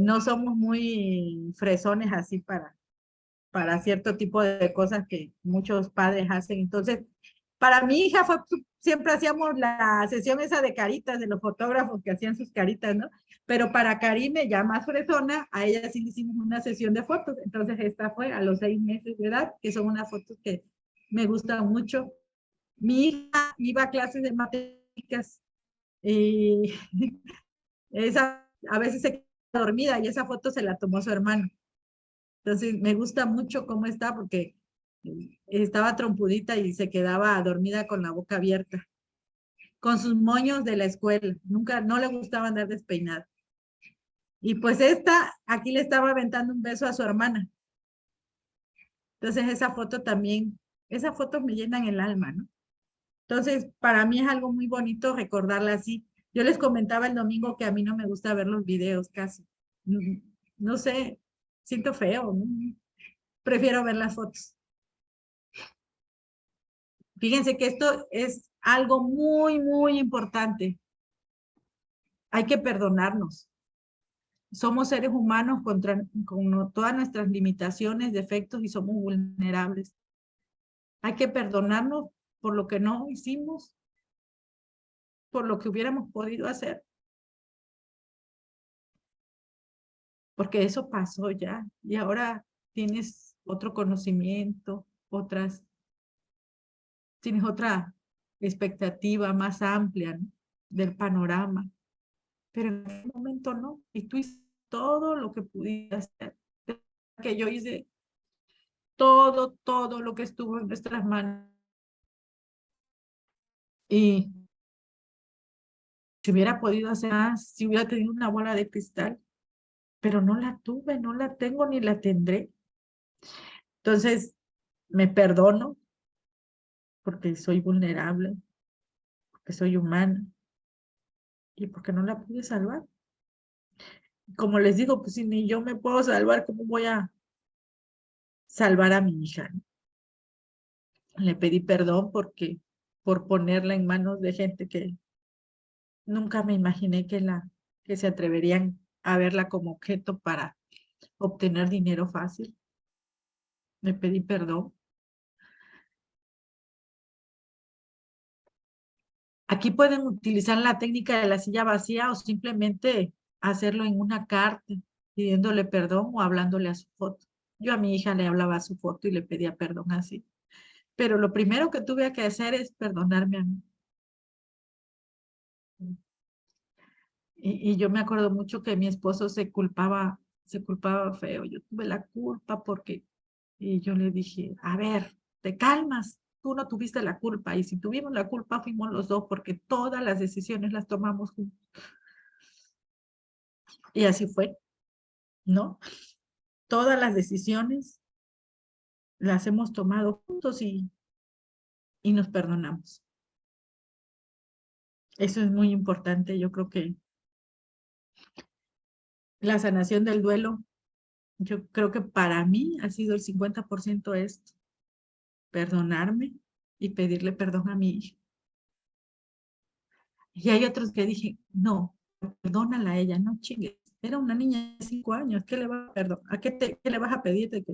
No somos muy fresones así para cierto tipo de cosas que muchos padres hacen. Entonces, para mi hija siempre hacíamos la sesión esa de caritas, de los fotógrafos que hacían sus caritas, ¿no? Pero para Karime, ya más fresona, a ella sí le hicimos una sesión de fotos. Entonces, esta fue a los 6 meses de edad, que son unas fotos que me gustan mucho. Mi hija iba a clases de matemáticas y esa a veces se queda dormida y esa foto se la tomó su hermano. Entonces me gusta mucho cómo está porque estaba trompudita y se quedaba dormida con la boca abierta, con sus moños de la escuela. Nunca, no le gustaba andar despeinada. Y pues aquí le estaba aventando un beso a su hermana. Entonces esa foto también, esas fotos me llenan el alma, ¿no? Entonces, para mí es algo muy bonito recordarla así. Yo les comentaba el domingo que a mí no me gusta ver los videos casi. No, no sé, siento feo. ¿No? Prefiero ver las fotos. Fíjense que esto es algo muy, muy importante. Hay que perdonarnos. Somos seres humanos con todas nuestras limitaciones, defectos y somos vulnerables. Hay que perdonarnos por lo que no hicimos, por lo que hubiéramos podido hacer. Porque eso pasó ya y ahora tienes otro conocimiento, tienes otra expectativa más amplia, ¿no? Del panorama, pero en ese momento no, y tú hiciste todo lo que pudiste hacer, que yo hice todo lo que estuvo en nuestras manos, y si hubiera podido hacer más, si hubiera tenido una bola de cristal, pero no la tuve, no la tengo ni la tendré. Entonces, me perdono porque soy vulnerable, porque soy humana y porque no la pude salvar. Como les digo, pues si ni yo me puedo salvar, ¿cómo voy a salvar a mi hija? ¿No? Le pedí perdón por ponerla en manos de gente que nunca me imaginé que se atreverían a verla como objeto para obtener dinero fácil. Le pedí perdón. Aquí pueden utilizar la técnica de la silla vacía o simplemente hacerlo en una carta, pidiéndole perdón o hablándole a su foto. Yo a mi hija le hablaba a su foto y le pedía perdón así. Pero lo primero que tuve que hacer es perdonarme a mí. Y yo me acuerdo mucho que mi esposo se culpaba feo. Yo tuve la culpa porque, y yo le dije, a ver, te calmas, tú no tuviste la culpa. Y si tuvimos la culpa, fuimos los dos porque todas las decisiones las tomamos juntos. Y así fue, ¿no? Todas las decisiones las hemos tomado juntos y nos perdonamos. Eso es muy importante. Yo creo que la sanación del duelo, yo creo que para mí ha sido el 50% esto, perdonarme y pedirle perdón a mi hija. Y hay otros que dije, no, perdónala a ella, no chingues. Era una niña de 5 años, ¿qué le vas a perdonar? ¿Qué le vas a pedir de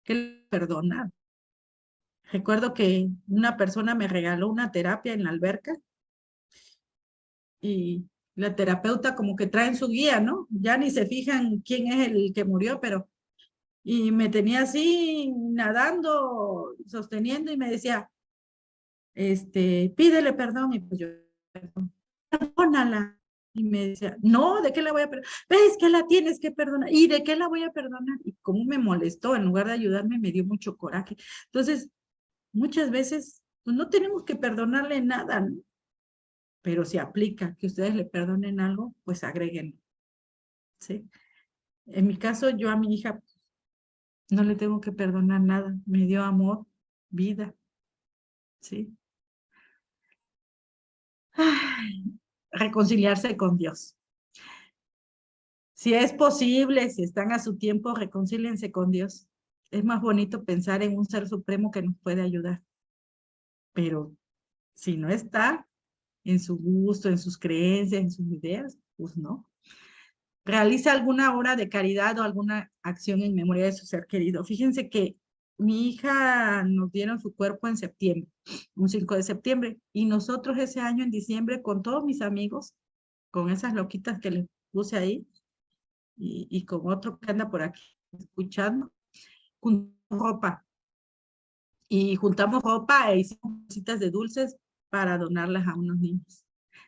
que le perdonar? Recuerdo que una persona me regaló una terapia en la alberca y la terapeuta como que trae en su guía, ¿no? Ya ni se fijan quién es el que murió, pero y me tenía así nadando, sosteniendo y me decía, pídele perdón y pues yo, perdónala. Y me decía, no, ¿de qué la voy a perdonar? ¿Ves que la tienes que perdonar? ¿Y de qué la voy a perdonar? Y cómo me molestó, en lugar de ayudarme, me dio mucho coraje. Entonces, muchas veces, pues no tenemos que perdonarle nada, ¿no? Pero si aplica que ustedes le perdonen algo, pues agréguenlo, ¿sí? En mi caso, yo a mi hija no le tengo que perdonar nada, me dio amor, vida, ¿sí? Ay, reconciliarse con Dios. Si es posible, si están a su tiempo, reconcíliense con Dios. Es más bonito pensar en un ser supremo que nos puede ayudar. Pero si no está en su gusto, en sus creencias, en sus ideas, pues no. Realiza alguna obra de caridad o alguna acción en memoria de su ser querido. Fíjense que mi hija nos dieron su cuerpo en septiembre, un 5 de septiembre, y nosotros ese año en diciembre con todos mis amigos, con esas loquitas que les puse ahí, y con otro que anda por aquí escuchando, juntamos ropa. Y juntamos ropa e hicimos cositas de dulces para donarlas a unos niños.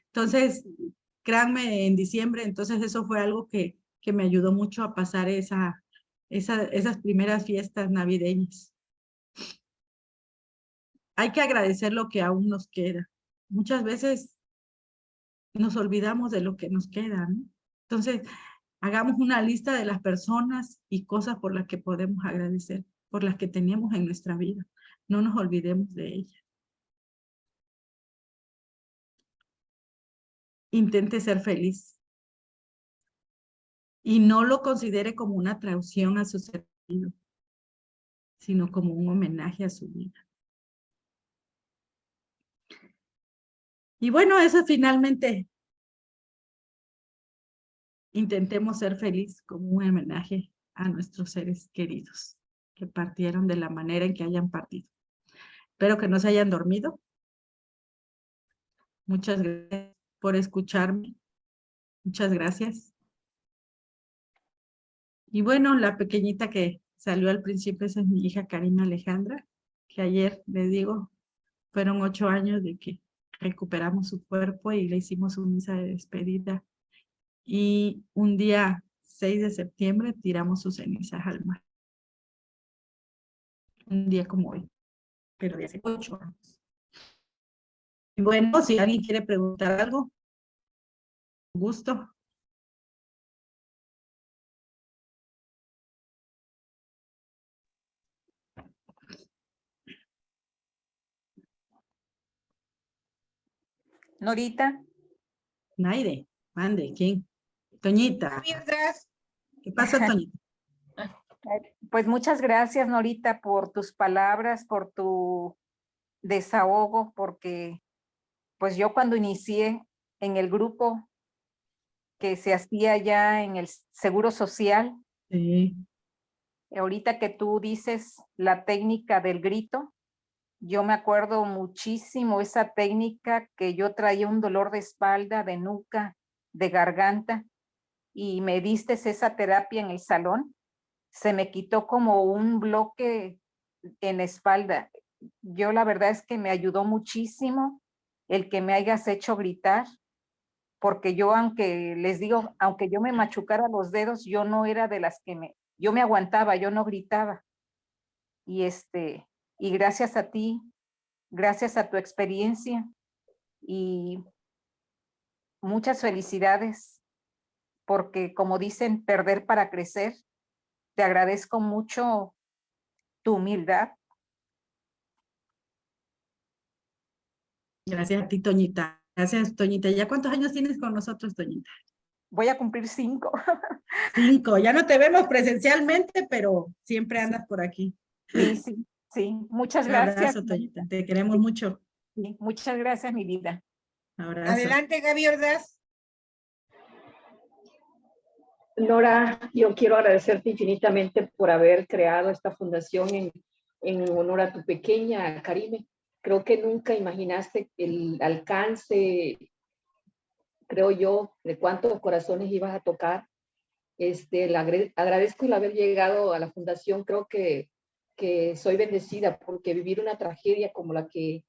Entonces, créanme, en diciembre, entonces eso fue algo que me ayudó mucho a pasar esas primeras fiestas navideñas. Hay que agradecer lo que aún nos queda. Muchas veces nos olvidamos de lo que nos queda, ¿no? Entonces, hagamos una lista de las personas y cosas por las que podemos agradecer, por las que teníamos en nuestra vida. No nos olvidemos de ellas. Intente ser feliz y no lo considere como una traición a su ser querido, sino como un homenaje a su vida. Y bueno, eso finalmente, intentemos ser feliz como un homenaje a nuestros seres queridos que partieron de la manera en que hayan partido. Espero que no se hayan dormido. Muchas gracias por escucharme. Muchas gracias. Y bueno, la pequeñita que salió al principio, esa es mi hija Karina Alejandra, que ayer, les digo, fueron 8 años de que recuperamos su cuerpo y le hicimos una misa de despedida. Y un día 6 de septiembre tiramos sus cenizas al mar. Un día como hoy, pero de hace 8 años. Y bueno, si alguien quiere preguntar algo, gusto. Norita. Naide, mande, ¿quién? Toñita. Mientras, ¿Qué pasa, Toñita? Pues muchas gracias, Norita, por tus palabras, por tu desahogo, porque pues yo cuando inicié en el grupo que se hacía ya en el Seguro Social, Sí. ahorita que tú dices la técnica del grito, yo me acuerdo muchísimo esa técnica que yo traía un dolor de espalda, de nuca, de garganta, y me diste esa terapia en el salón. Se me quitó como un bloque en la espalda. Yo la verdad es que me ayudó muchísimo el que me hayas hecho gritar, porque yo, aunque les digo, aunque yo me machucara los dedos, yo no era de las que yo me aguantaba, yo no gritaba. Y y gracias a ti, gracias a tu experiencia y muchas felicidades, porque como dicen, perder para crecer. Te agradezco mucho tu humildad. Gracias a ti, Toñita. Gracias, Toñita. ¿Ya cuántos años tienes con nosotros, Toñita? Voy a cumplir 5. 5. Ya no te vemos presencialmente, pero siempre Sí, andas por aquí. sí, sí, sí. Muchas Un gracias. abrazo, Toñita. Te queremos Sí, mucho. sí, muchas gracias, mi vida. Abrazo. Adelante, Gaby Ordaz. Nora, yo quiero agradecerte infinitamente por haber creado esta fundación en honor a tu pequeña Karime. Creo que nunca imaginaste el alcance, creo yo, de cuántos corazones ibas a tocar. Agradezco el haber llegado a la fundación. Creo que soy bendecida porque vivir una tragedia como la que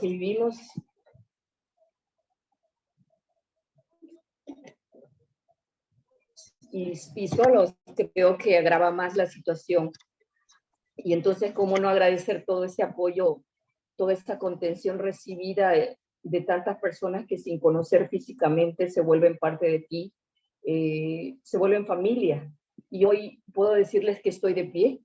vivimos y solos, creo que agrava más la situación. Y entonces, ¿cómo no agradecer todo ese apoyo, toda esta contención recibida de tantas personas que sin conocer físicamente se vuelven parte de ti, se vuelven familia? Y hoy puedo decirles que estoy de pie.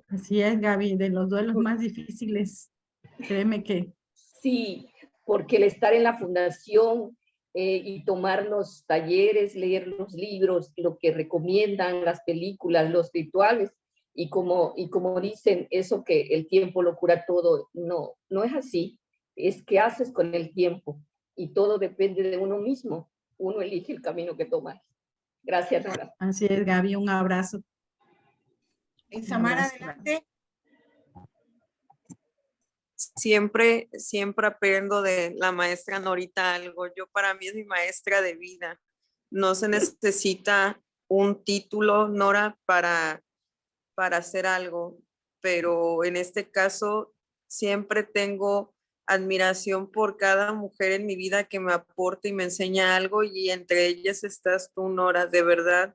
Así es, Gaby, de los duelos más difíciles. Créeme que Sí, porque el estar en la fundación y tomar los talleres, leer los libros, lo que recomiendan, las películas, los rituales, y como dicen, eso que el tiempo lo cura todo, no, no es así. Es que haces con el tiempo y todo depende de uno mismo. Uno elige el camino que toma. Gracias, Nora. así es, Gaby, un abrazo. Un Samara, abrazo. adelante. Siempre aprendo de la maestra Norita algo. Para mí es mi maestra de vida. No se necesita un título, Nora, para hacer algo, pero en este caso siempre tengo admiración por cada mujer en mi vida que me aporta y me enseña algo, y entre ellas estás tú, Nora. De verdad,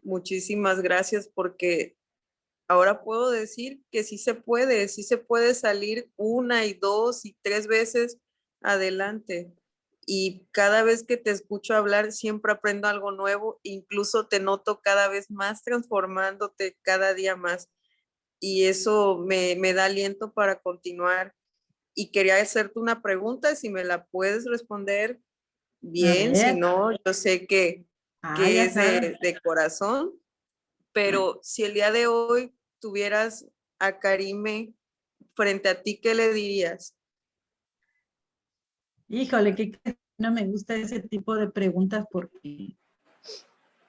muchísimas gracias, porque ahora puedo decir que sí se puede salir 1 y 2 y 3 veces adelante. Y cada vez que te escucho hablar, siempre aprendo algo nuevo, incluso te noto cada vez más transformándote cada día más. Y eso me da aliento para continuar. Y quería hacerte una pregunta, si me la puedes responder A bien, si ver. no, yo sé que Ya es sabes. de corazón. Pero si el día de hoy tuvieras a Karime frente a ti, ¿qué le dirías? Híjole, que no me gusta ese tipo de preguntas porque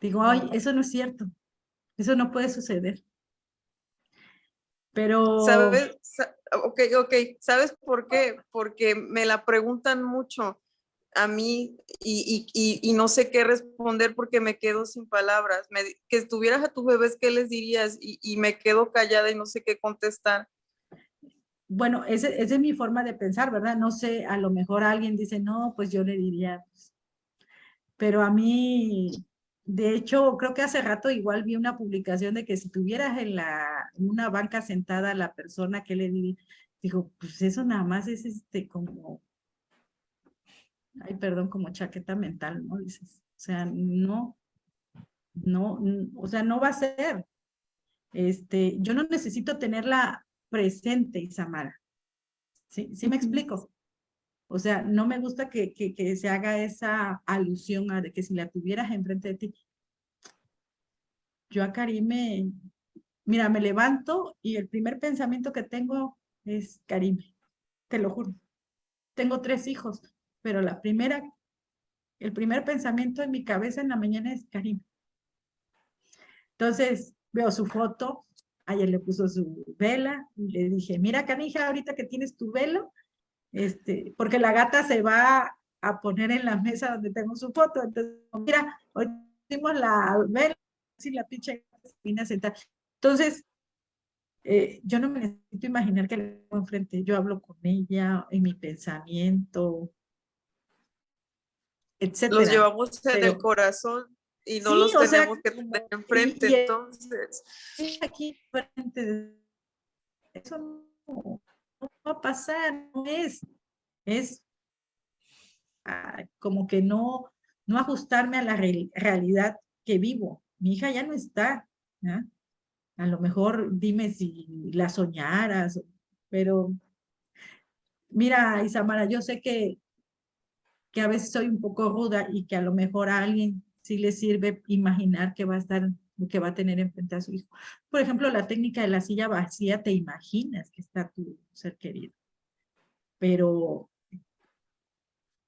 digo, ay, eso no es cierto. Eso no puede suceder. Pero ¿Sabes? Ok, ¿sabes por qué? Porque me la preguntan mucho a mí y no sé qué responder porque me quedo sin palabras. Que estuvieras a tus bebés, ¿qué les dirías? Y me quedo callada y no sé qué contestar. bueno, esa es mi forma de pensar, ¿verdad? No sé, a lo mejor alguien dice, no, pues yo le diría, pues, pero a mí, de hecho, creo que hace rato igual vi una publicación de que si tuvieras en una banca sentada a la persona que le diría, digo, pues eso nada más es como, ay, perdón, como chaqueta mental, ¿no? Dices, o sea, no, o sea, no va a ser. Yo no necesito tenerla presente, Isamara. ¿Sí me explico? O sea, no me gusta que se haga esa alusión a de que si la tuvieras enfrente de ti. Yo a Karime, mira, me levanto y el primer pensamiento que tengo es Karime, te lo juro. Tengo 3 hijos, pero el primer pensamiento en mi cabeza en la mañana es Karime. Entonces, veo su foto, ayer le puso su vela, y le dije, mira, canija, ahorita que tienes tu velo, porque la gata se va a poner en la mesa donde tengo su foto, entonces, mira, hoy hicimos la vela, así la pinche gata se viene a sentar. Entonces, yo no me necesito imaginar que la tengo enfrente, yo hablo con ella en mi pensamiento, Los etcétera. llevamos en el Pero corazón y no sí, los o sea, tenemos que tener enfrente, entonces. aquí frente, eso no va a pasar, no es como que no, no ajustarme a la realidad que vivo. Mi hija ya no está, ¿ya? A lo mejor dime si la soñaras, pero mira, Isamara, yo sé que a veces soy un poco ruda y que a lo mejor a alguien sí le sirve imaginar que va a estar, que va a tener enfrente a su hijo. Por ejemplo, la técnica de la silla vacía, te imaginas que está tu ser querido, pero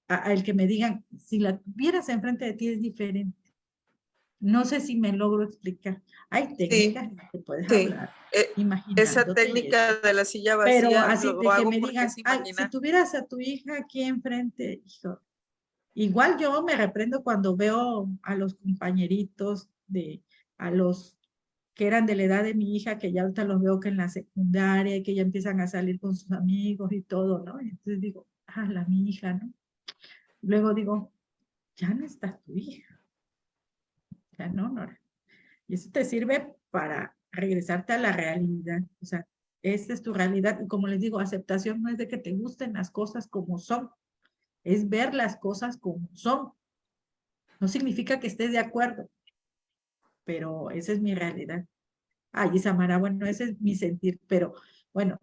a el que me digan, si la tuvieras enfrente de ti es diferente. No sé si me logro explicar. Hay Sí, técnicas que puedes sí. hablar, Esa imaginándote técnica eso. de la silla Pero vacía así lo de que hago me porque es digan, ay, si imaginar. tuvieras a tu hija aquí enfrente, hijo, igual yo me reprendo cuando veo a los compañeritos a los que eran de la edad de mi hija, que ya ahorita los veo que en la secundaria, que ya empiezan a salir con sus amigos y todo, ¿no? Entonces digo, mi hija, ¿no? Luego digo, ya no está tu hija, ya no, Nora. Y eso te sirve para regresarte a la realidad, o sea, esta es tu realidad. Y como les digo, aceptación no es de que te gusten las cosas como son, es ver las cosas como son. No significa que estés de acuerdo, pero esa es mi realidad. Ay, Samara, bueno, ese es mi sentir, pero bueno,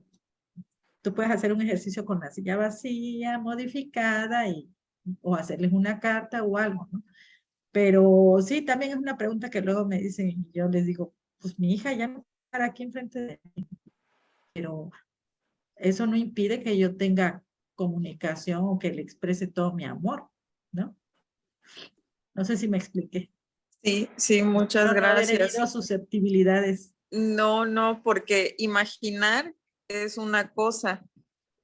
tú puedes hacer un ejercicio con la silla vacía, modificada, o hacerles una carta o algo, ¿no? Pero sí, también es una pregunta que luego me dicen y yo les digo, pues mi hija ya no está aquí enfrente de mí, pero eso no impide que yo tenga comunicación o que le exprese todo mi amor, ¿no? No sé si me expliqué. Sí, sí, muchas Espero no haber gracias. herido susceptibilidades. No, no, porque imaginar es una cosa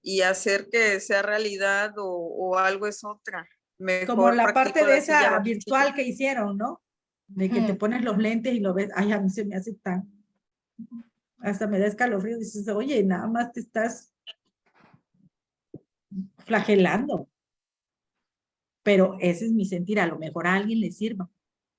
y hacer que sea realidad o algo es otra. Como Mejor la parte practico de la silla esa vacía. virtual que hicieron, ¿no? De que te pones los lentes y lo ves, ay, a mí se me hace tan, hasta me da escalofrío, dices, oye, nada más te estás flagelando, pero ese es mi sentir, a lo mejor a alguien le sirva.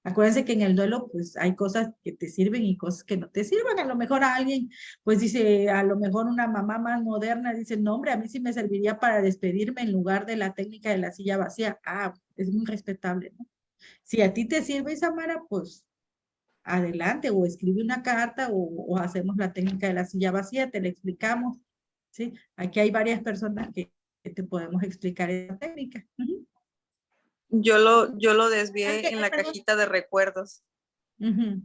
Acuérdense que en el duelo, pues hay cosas que te sirven y cosas que no te sirven. A lo mejor a alguien, pues dice, a lo mejor una mamá más moderna dice, no, hombre, a mí sí me serviría para despedirme en lugar de la técnica de la silla vacía. Ah, es muy respetable, ¿no? Si a ti te sirve, Samara, pues adelante, o escribe una carta o hacemos la técnica de la silla vacía, te la explicamos, ¿sí? Aquí hay varias personas que te podemos explicar esa técnica. Yo lo desvié en la Perdón. cajita de recuerdos. Muy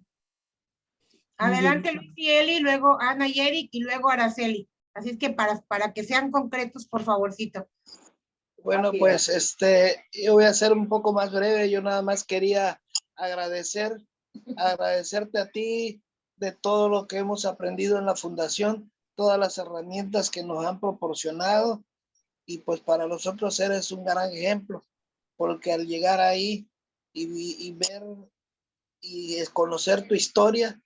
Adelante bien. Luis y Eli, luego Ana y Eric y luego Araceli. Así es que para que sean concretos, por favorcito. Bueno, pues yo voy a ser un poco más breve. Yo nada más quería agradecerte a ti de todo lo que hemos aprendido en la fundación, todas las herramientas que nos han proporcionado, y pues para nosotros eres un gran ejemplo, porque al llegar ahí y ver y conocer tu historia,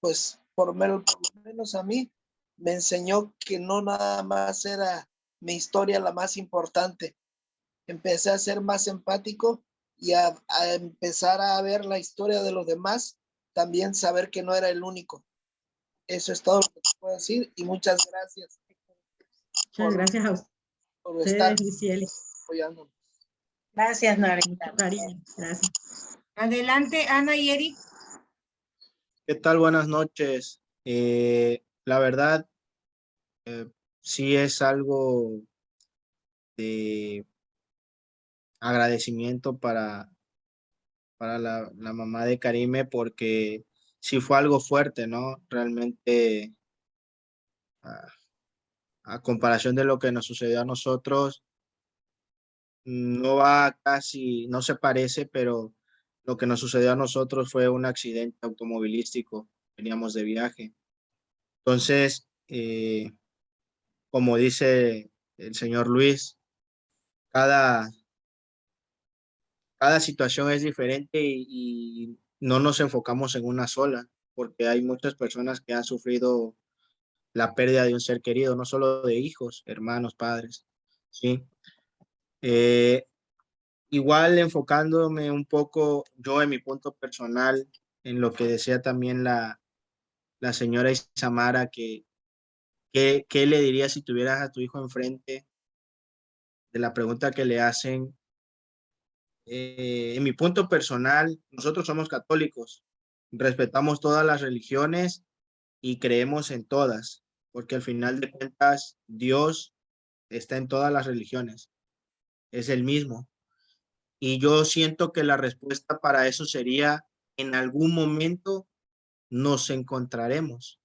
pues por lo menos a mí me enseñó que no nada más era mi historia la más importante. Empecé a ser más empático y a empezar a ver la historia de los demás, también saber que no era el único. Eso es todo lo que te puedo decir, y muchas gracias Muchas gracias a por estar ustedes, Luis y Eli. apoyándonos. Gracias, Norita. Mucho cariño. Gracias. Adelante, Ana y Eric. ¿Qué tal? Buenas noches. La verdad, sí es algo de agradecimiento para la mamá de Karime, porque sí fue algo fuerte, ¿no? Realmente, a, a comparación de lo que nos sucedió a nosotros, no va casi, no se parece, pero lo que nos sucedió a nosotros fue un accidente automovilístico. Veníamos de viaje. Entonces, como dice el señor Luis, cada, cada situación es diferente y no nos enfocamos en una sola, porque hay muchas personas que han sufrido la pérdida de un ser querido, no solo de hijos, hermanos, padres, ¿sí? Eh, Igual enfocándome un poco yo en mi punto personal, en lo que decía también la señora Isamara, ¿qué le dirías si tuvieras a tu hijo enfrente? De la pregunta que le hacen, en mi punto personal, nosotros somos católicos, respetamos todas las religiones y creemos en todas, porque al final de cuentas Dios está en todas las religiones, es el mismo. Y yo siento que la respuesta para eso sería, en algún momento nos encontraremos.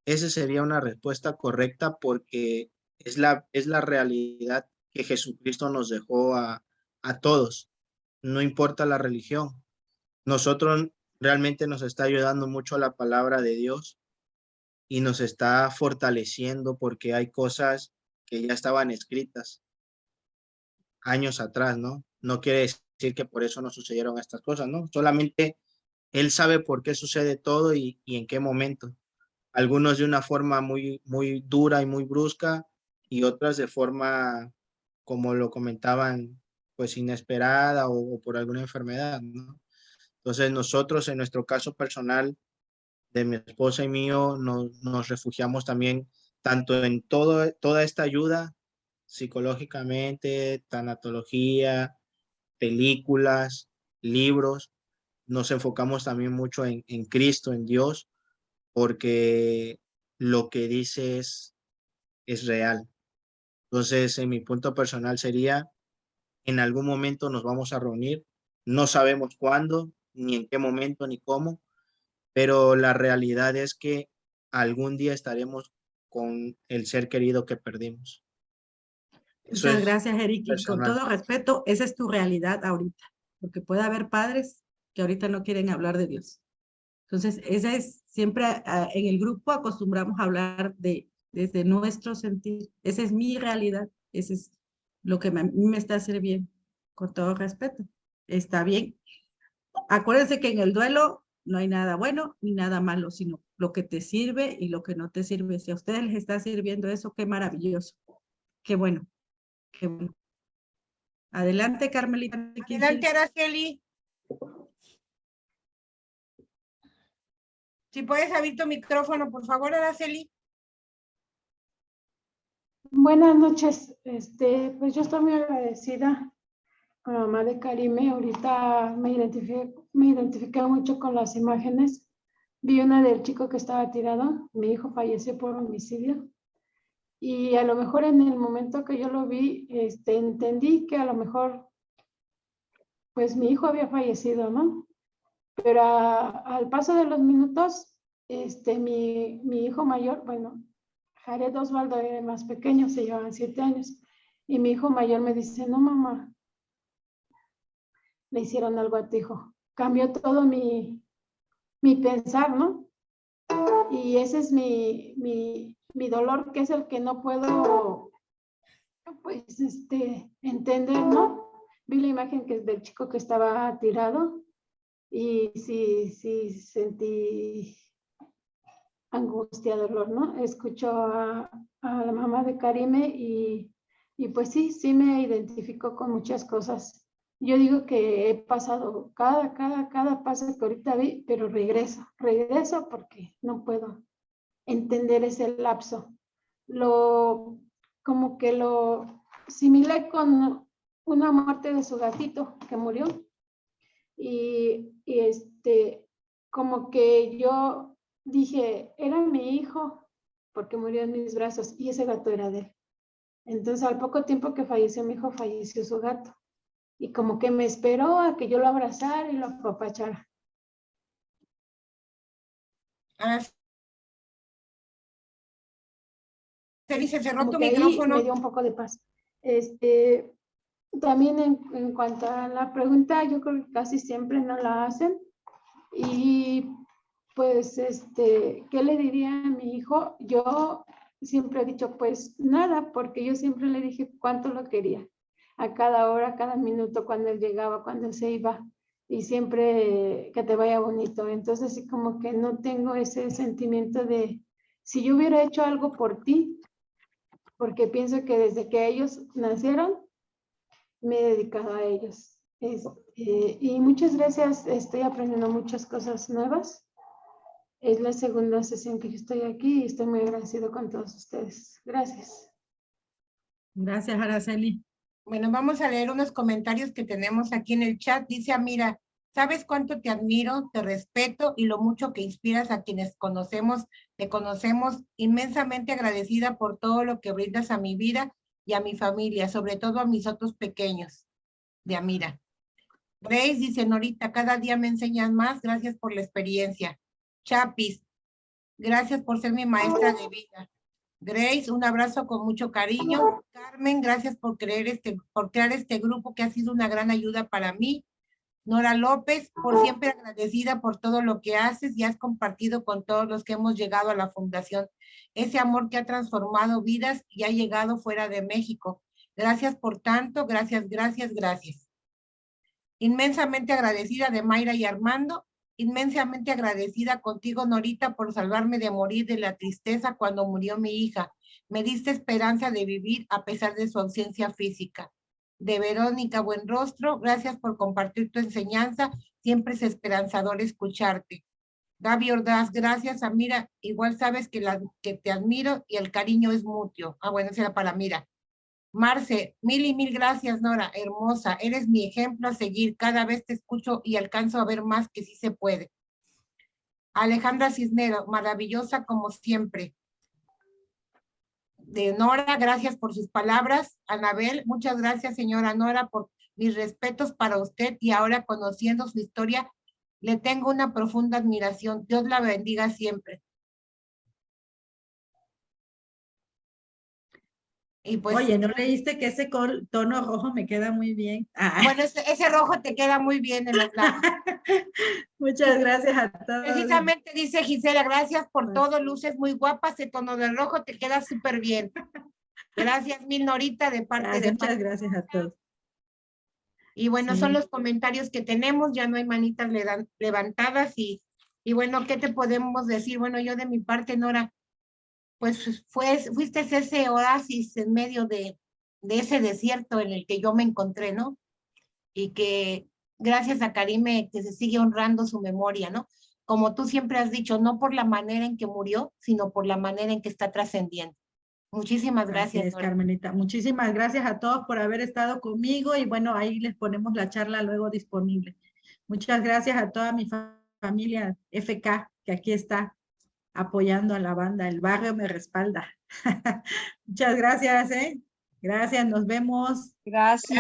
Esa sería una respuesta correcta porque es la realidad que Jesucristo nos dejó a todos, no importa la religión. Nosotros realmente nos está ayudando mucho la palabra de Dios y nos está fortaleciendo porque hay cosas que ya estaban escritas años atrás, ¿no? No quiere decir que por eso no sucedieron estas cosas, ¿no? Solamente Él sabe por qué sucede todo y en qué momento. Algunos de una forma muy, muy dura y muy brusca y otras de forma, como lo comentaban, pues inesperada o por alguna enfermedad, ¿no? Entonces nosotros en nuestro caso personal de mi esposa y mío nos refugiamos también tanto en toda esta ayuda psicológicamente, tanatología, películas, libros. Nos enfocamos también mucho en Cristo, en Dios, porque lo que dice es real. Entonces, en mi punto personal sería, en algún momento nos vamos a reunir, no sabemos cuándo, ni en qué momento, ni cómo, pero la realidad es que algún día estaremos con el ser querido que perdimos. Eso Muchas es gracias, Eric. Y con personal. todo respeto, esa es tu realidad ahorita, porque puede haber padres que ahorita no quieren hablar de Dios. Entonces, esa es siempre en el grupo acostumbramos a hablar desde nuestro sentir. Esa es mi realidad. Ese es lo que a mí me está sirviendo. Con todo respeto. Está bien. Acuérdense que en el duelo no hay nada bueno ni nada malo, sino lo que te sirve y lo que no te sirve. Si a ustedes les está sirviendo eso, qué maravilloso. Qué bueno. Qué bueno. Adelante, Carmelita. Adelante, Araceli. Si puedes abrir tu micrófono, por favor, Araceli. Buenas noches. Pues yo estoy muy agradecida con la mamá de Karime. Ahorita me identifiqué mucho con las imágenes. Vi una del chico que estaba tirado. Mi hijo falleció por homicidio. Y a lo mejor en el momento que yo lo vi, entendí que a lo mejor, pues mi hijo había fallecido, ¿no? Pero al paso de los minutos, mi hijo mayor, bueno, Jared Osvaldo era más pequeño, se llevaban 7 años. Y mi hijo mayor me dice, no, mamá, le hicieron algo a tu hijo. Cambió todo mi pensar, ¿no? Y ese es mi dolor, que es el que no puedo, pues, entender, ¿no? Vi la imagen que es del chico que estaba tirado y sí sentí angustia, dolor, ¿no? Escucho a la mamá de Karime y pues sí me identifico con muchas cosas. Yo digo que he pasado cada paso que ahorita vi, pero regreso porque no puedo entender ese lapso. Como que lo similé con una muerte de su gatito que murió y como que yo dije, era mi hijo porque murió en mis brazos y ese gato era de él. Entonces al poco tiempo que falleció mi hijo, falleció su gato. Y como que me esperó a que yo lo abrazara y lo apapachara. Araceli, se cerró Como tu que ahí micrófono. me dio un poco de paz. También en cuanto a la pregunta, yo creo que casi siempre no la hacen. Y pues, ¿qué le diría a mi hijo? Yo siempre he dicho, pues nada, porque yo siempre le dije cuánto lo quería. A cada hora, a cada minuto, cuando él llegaba, cuando él se iba. Y siempre que te vaya bonito. Entonces, sí, como que no tengo ese sentimiento de, si yo hubiera hecho algo por ti, porque pienso que desde que ellos nacieron, me he dedicado a ellos. Y muchas gracias, estoy aprendiendo muchas cosas nuevas. Es la segunda sesión que yo estoy aquí y estoy muy agradecido con todos ustedes. Gracias. Gracias, Araceli. Bueno, vamos a leer unos comentarios que tenemos aquí en el chat. Dice Amira, ¿sabes cuánto te admiro, te respeto y lo mucho que inspiras a quienes conocemos, te conocemos? Inmensamente agradecida por todo lo que brindas a mi vida y a mi familia, sobre todo a mis otros pequeños. De Amira. Grace dice, Norita, cada día me enseñas más, gracias por la experiencia. Chapis, gracias por ser mi maestra de vida. Grace, un abrazo con mucho cariño. Carmen, gracias por crear este grupo que ha sido una gran ayuda para mí. Nora López, por siempre agradecida por todo lo que haces y has compartido con todos los que hemos llegado a la fundación. Ese amor que ha transformado vidas y ha llegado fuera de México. Gracias por tanto, gracias, gracias, gracias. Inmensamente agradecida de Mayra y Armando. Inmensamente agradecida contigo, Norita, por salvarme de morir de la tristeza cuando murió mi hija. Me diste esperanza de vivir a pesar de su ausencia física. De Verónica Buenrostro, gracias por compartir tu enseñanza. Siempre es esperanzador escucharte. Gaby Ordaz, gracias, Amira. Igual sabes que te admiro y el cariño es mutuo. Ah, bueno, será para Mira. Marce, mil y mil gracias, Nora, hermosa, eres mi ejemplo a seguir, cada vez te escucho y alcanzo a ver más que sí se puede. Alejandra Cisneros, maravillosa como siempre. De Nora, gracias por sus palabras. Anabel, muchas gracias, señora Nora, por mis respetos para usted y ahora conociendo su historia, le tengo una profunda admiración. Dios la bendiga siempre. Y pues, oye, ¿no leíste que ese tono rojo me queda muy bien? Ah. Bueno, ese rojo te queda muy bien en los labios. Muchas gracias a todos. Precisamente dice Gisela, gracias por todo, luces muy guapas, ese tono de rojo te queda súper bien. Gracias mil, Norita, de parte de... Muchas gracias a todos. Y bueno, son los comentarios que tenemos, ya no hay manitas levantadas y bueno, ¿qué te podemos decir? Bueno, yo de mi parte, Nora, pues fuiste ese oasis en medio de ese desierto en el que yo me encontré, ¿no? Y que gracias a Karime que se sigue honrando su memoria, ¿no? Como tú siempre has dicho, no por la manera en que murió, sino por la manera en que está trascendiendo. Muchísimas gracias. Así es, Carmenita. Muchísimas gracias a todos por haber estado conmigo y bueno, ahí les ponemos la charla luego disponible. Muchas gracias a toda mi familia FK que aquí está apoyando a la banda. El barrio me respalda. Muchas gracias, Gracias, nos vemos. Gracias.